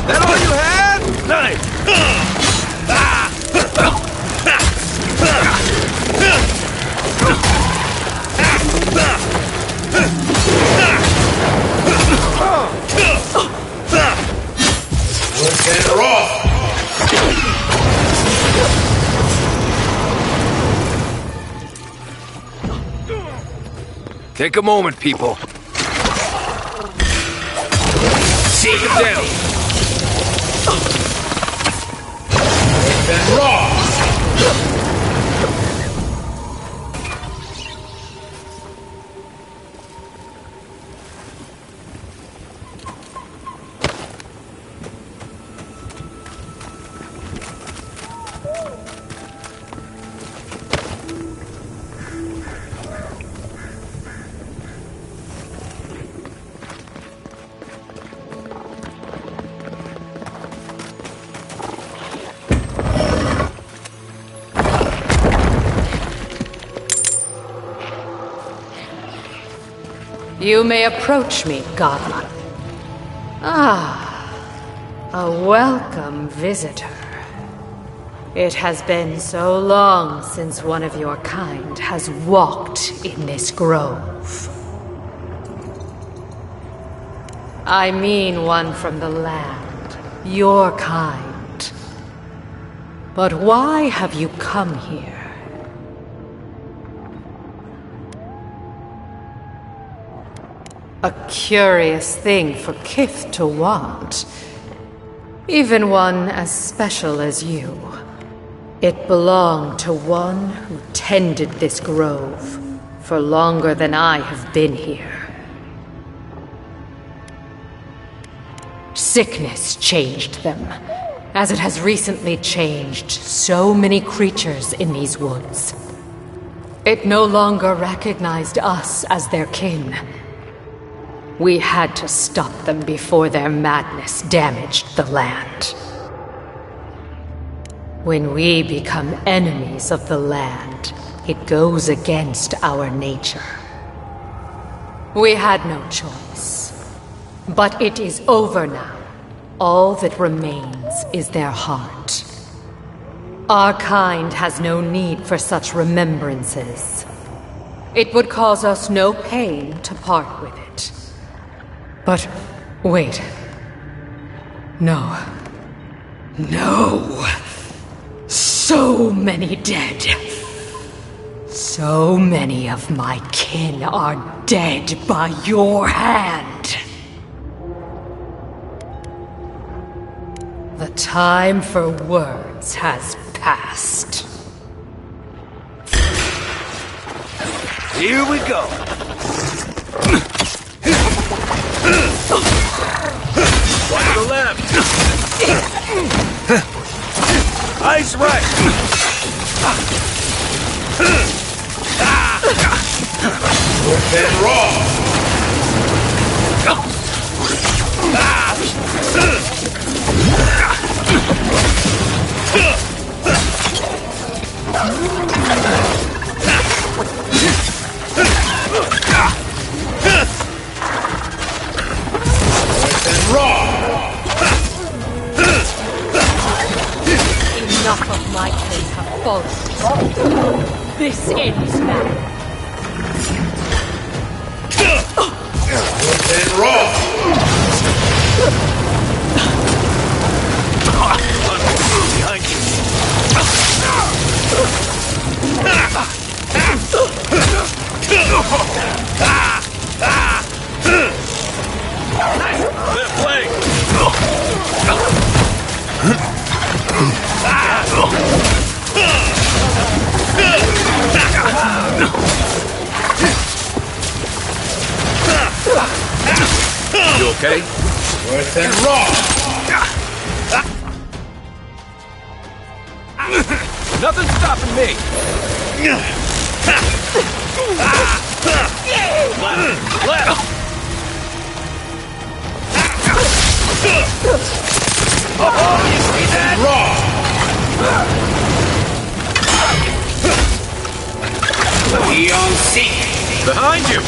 That all you had? Nice. Roth! Take a moment, people. Take him down! Then Roth! You may approach me, Godless. Ah, a welcome visitor. It has been so long since one of your kind has walked in this grove. I mean one from the land, your kind. But why have you come here? A curious thing for Kith to want. Even one as special as you. It belonged to one who tended this grove for longer than I have been here. Sickness changed them, as it has recently changed so many creatures in these woods. It no longer recognized us as their kin. We had to stop them before their madness damaged the land. When we become enemies of the land, it goes against our nature. We had no choice. But it is over now. All that remains is their heart. Our kind has no need for such remembrances. It would cause us no pain to part with it. But, wait. No. No! So many dead. So many of my kin are dead by your hand. The time for words has passed. Here we go! One to the left! Ice right! North and raw! Enough of my kin have fallen. This ends now. North and raw! Behind you! Left leg! You okay? Worse than raw! Nothing's stopping me! Left! Oh, you see that? Raw! Beyond seek! Behind you!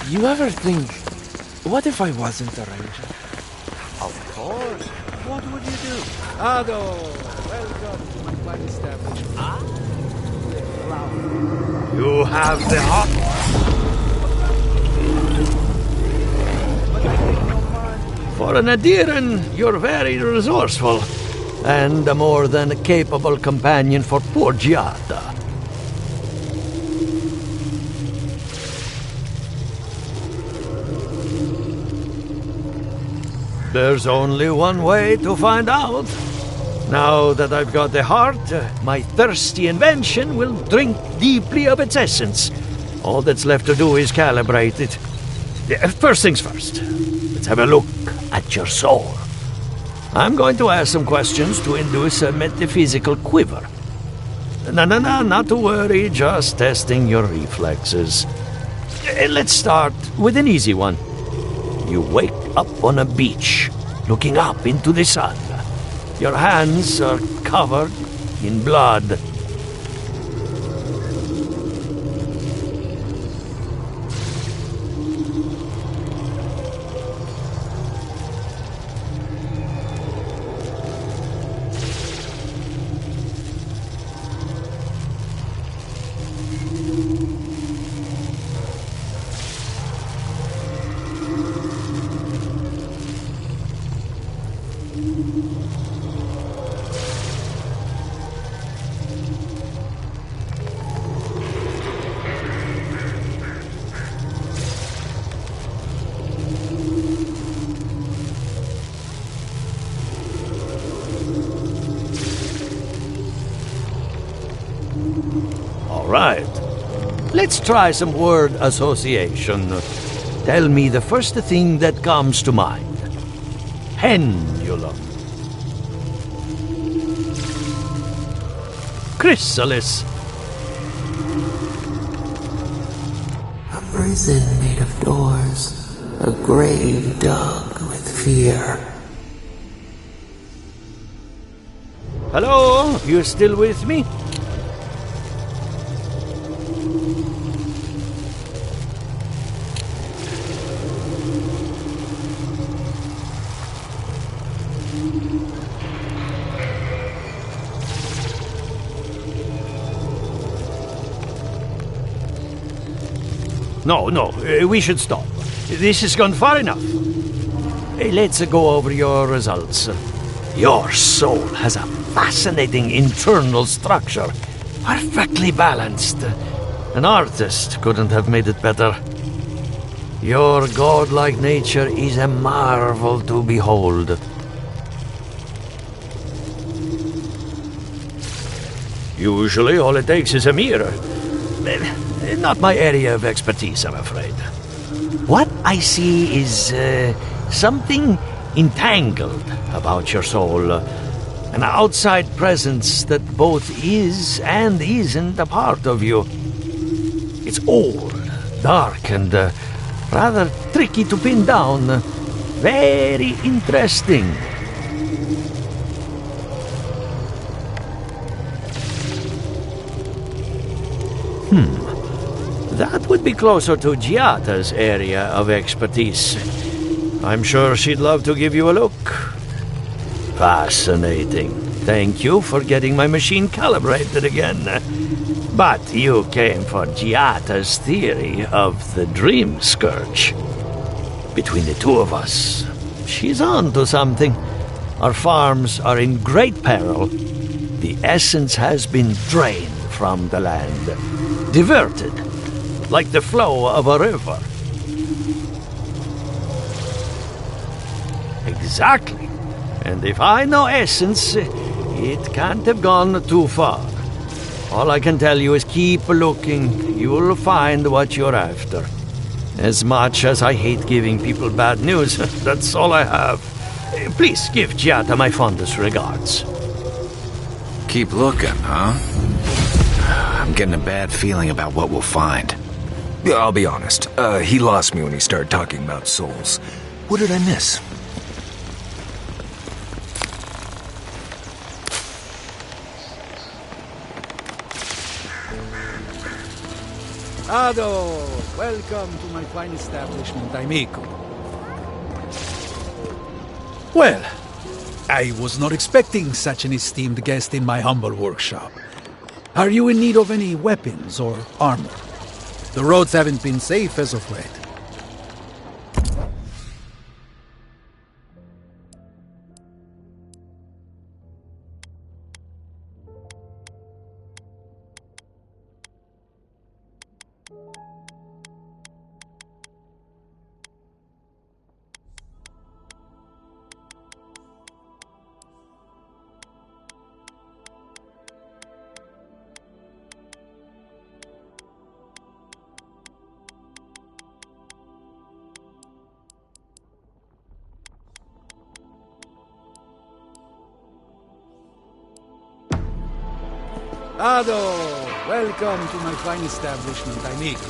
You ever think, what if I wasn't a ranger? Of course. What would you do? Ado, welcome to my fine establishment. You have the heart. For an Adiran, you're very resourceful, and a more than capable companion for poor Giada. There's only one way to find out. Now that I've got the heart, my thirsty invention will drink deeply of its essence. All that's left to do is calibrate it. First things first, let's have a look at your soul. I'm going to ask some questions to induce a metaphysical quiver. No, not to worry, just testing your reflexes. Let's start with an easy one. You wake up on a beach, looking up into the sun. Your hands are covered in blood. Right. Let's try some word association. Tell me the first thing that comes to mind. Pendulum. Chrysalis. A prison made of doors. A grave dug with fear. Hello? You still with me? No, we should stop. This has gone far enough. Let's go over your results. Your soul has a fascinating internal structure, perfectly balanced. An artist couldn't have made it better. Your godlike nature is a marvel to behold. Usually all it takes is a mirror. Not my area of expertise, I'm afraid. What I see is something entangled about your soul. An outside presence that both is and isn't a part of you. It's old, dark, and rather tricky to pin down. Very interesting. That would be closer to Giata's area of expertise. I'm sure she'd love to give you a look. Fascinating. Thank you for getting my machine calibrated again. But you came for Giata's theory of the Dream Scourge. Between the two of us, she's on to something. Our farms are in great peril. The essence has been drained from the land, diverted, like the flow of a river. Exactly. And if I know essence, it can't have gone too far. All I can tell you is keep looking. You'll find what you're after. As much as I hate giving people bad news, that's all I have. Please give Giata my fondest regards. Keep looking, huh? I'm getting a bad feeling about what we'll find. Yeah, I'll be honest. He lost me when he started talking about souls. What did I miss? Ado, welcome to my fine establishment, amico. Well, I was not expecting such an esteemed guest in my humble workshop. Are you in need of any weapons or armor? The roads haven't been safe as of late. Ado, welcome to my fine establishment, amigo.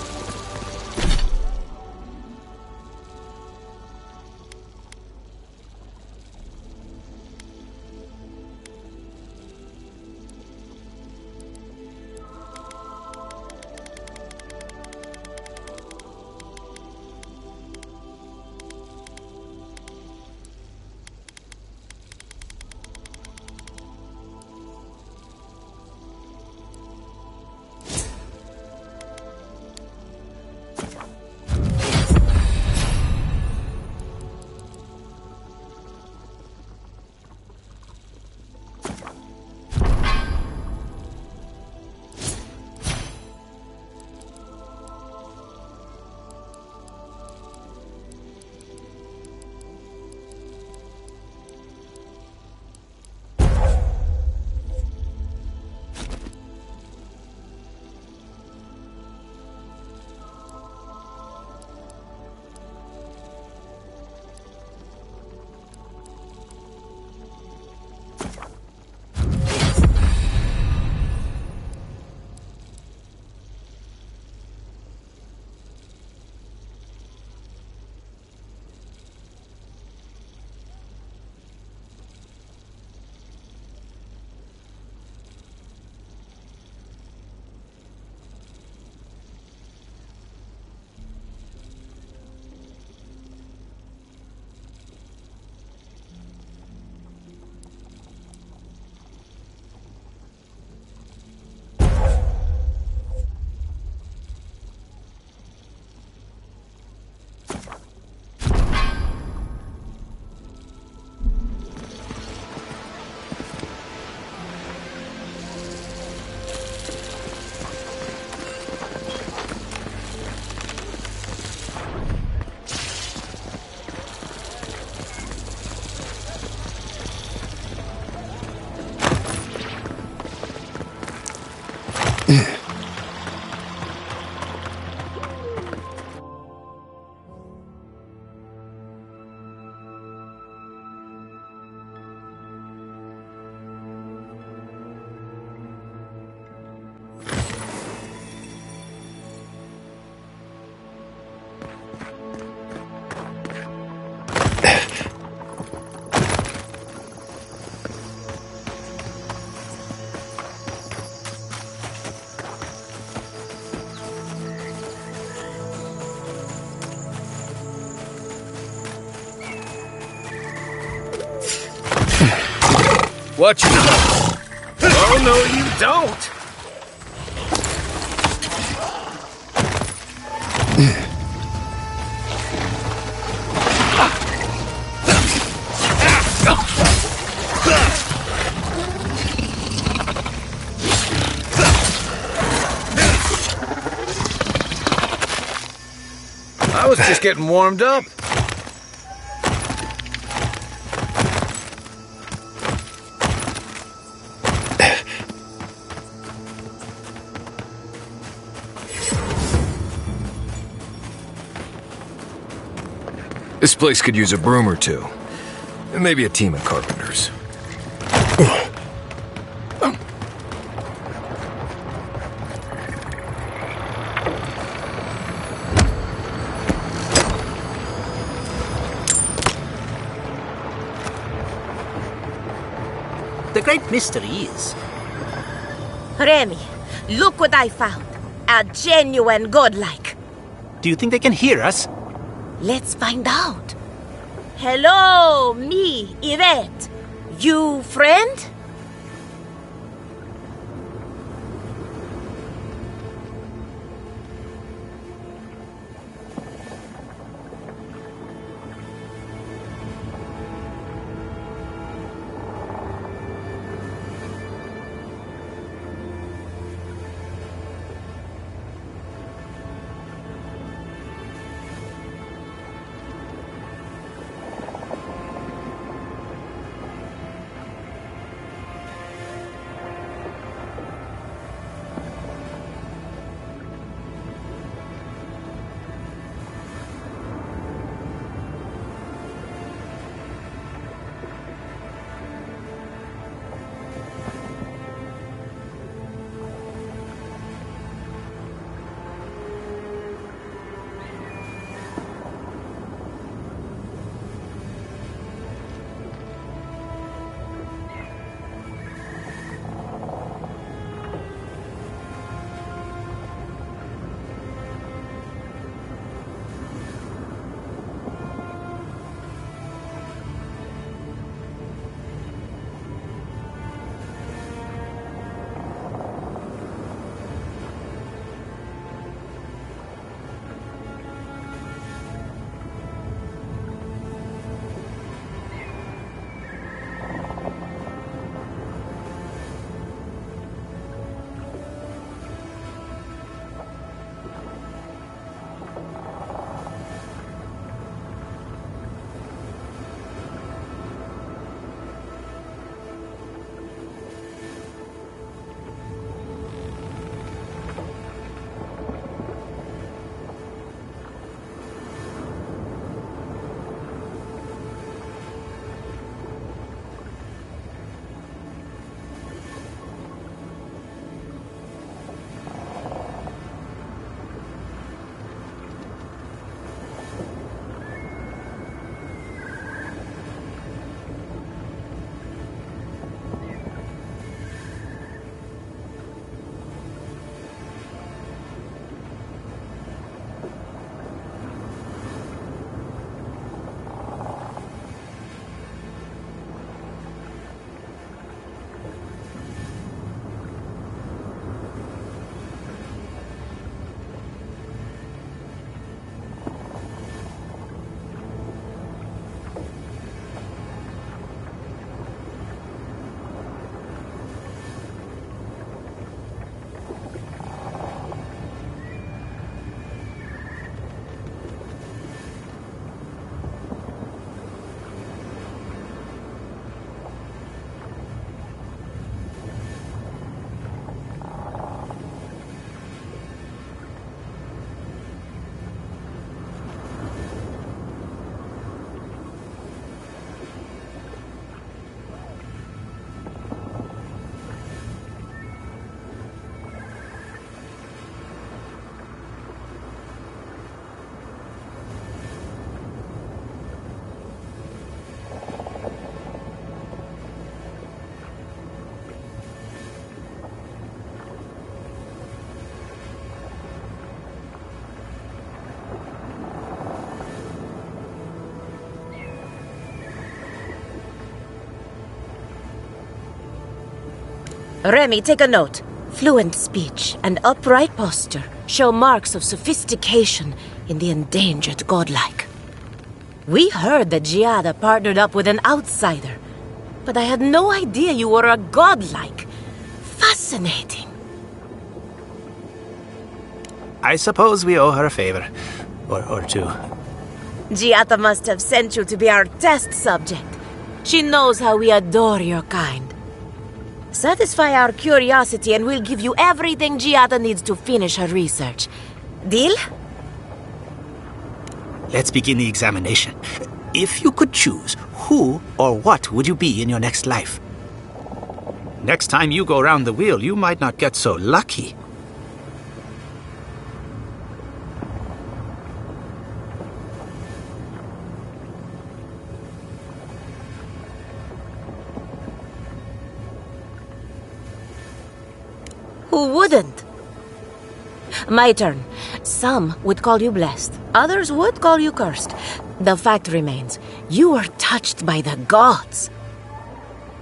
Watch yourself. Oh, no, you don't. I was just getting warmed up. This place could use a broom or two. And maybe a team of carpenters. The great mystery is... Remy, look what I found. A genuine godlike. Do you think they can hear us? Let's find out. Hello, me, Yvette. You friend? Remy, take a note. Fluent speech and upright posture show marks of sophistication in the endangered godlike. We heard that Giada partnered up with an outsider, but I had no idea you were a godlike. Fascinating. I suppose we owe her a favor. Or two. Giada must have sent you to be our test subject. She knows how we adore your kind. Satisfy our curiosity and we'll give you everything Giada needs to finish her research. Deal? Let's begin the examination. If you could choose, who or what would you be in your next life? Next time you go round the wheel, you might not get so lucky. Who wouldn't? My turn. Some would call you blessed. Others would call you cursed. The fact remains, you were touched by the gods.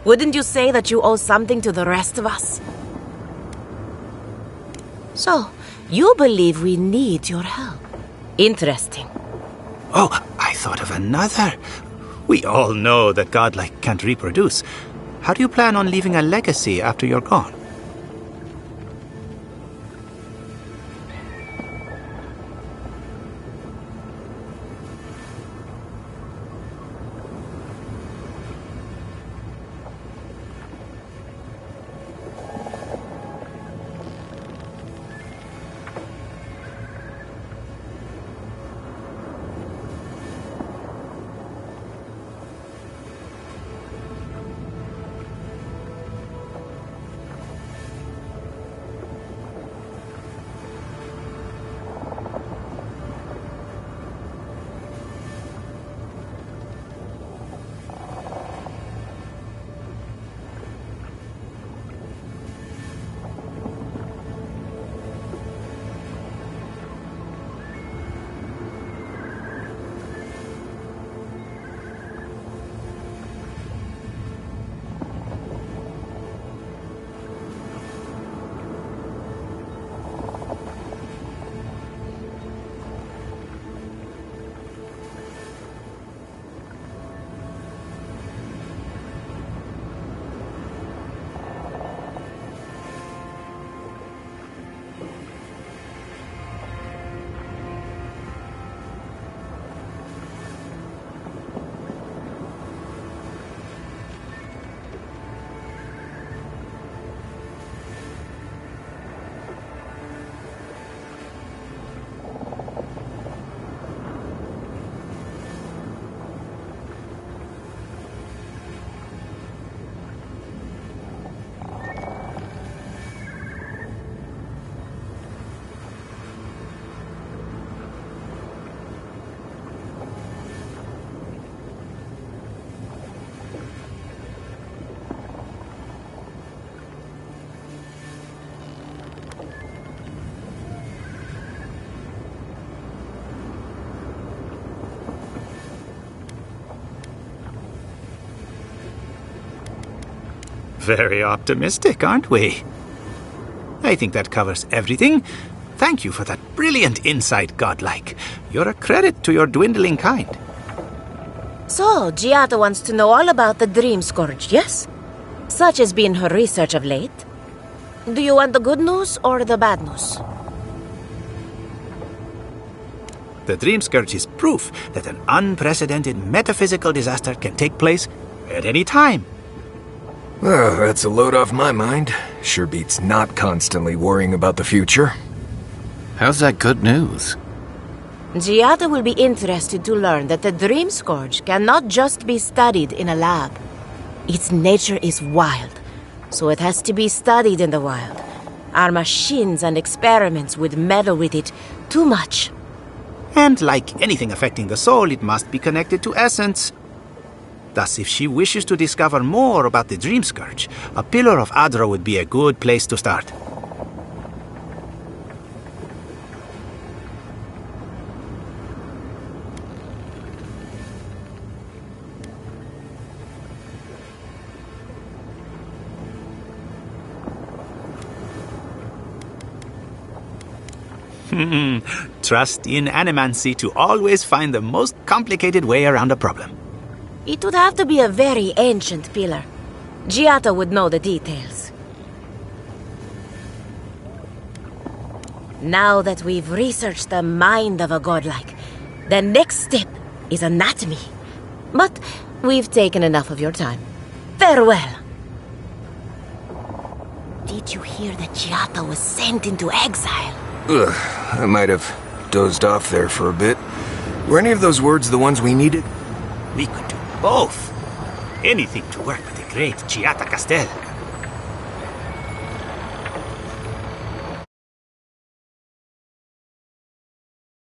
Wouldn't you say that you owe something to the rest of us? So, you believe we need your help. Interesting. Oh, I thought of another. We all know that godlike can't reproduce. How do you plan on leaving a legacy after you're gone? Very optimistic, aren't we? I think that covers everything. Thank you for that brilliant insight, godlike. You're a credit to your dwindling kind. So, Giada wants to know all about the Dream Scourge, yes? Such has been her research of late. Do you want the good news or the bad news? The Dream Scourge is proof that an unprecedented metaphysical disaster can take place at any time. Well, that's a load off my mind. Sure beats not constantly worrying about the future. How's that good news? Giada will be interested to learn that the Dream Scourge cannot just be studied in a lab. Its nature is wild, so it has to be studied in the wild. Our machines and experiments would meddle with it too much. And like anything affecting the soul, it must be connected to essence. Thus, if she wishes to discover more about the Dream Scourge, a Pillar of Adra would be a good place to start. Trust in animancy to always find the most complicated way around a problem. It would have to be a very ancient pillar. Giada would know the details. Now that we've researched the mind of a godlike, the next step is anatomy. But we've taken enough of your time. Farewell. Did you hear that Giada was sent into exile? Ugh, I might have dozed off there for a bit. Were any of those words the ones we needed? We could do both. Anything to work with the great Giada Castel.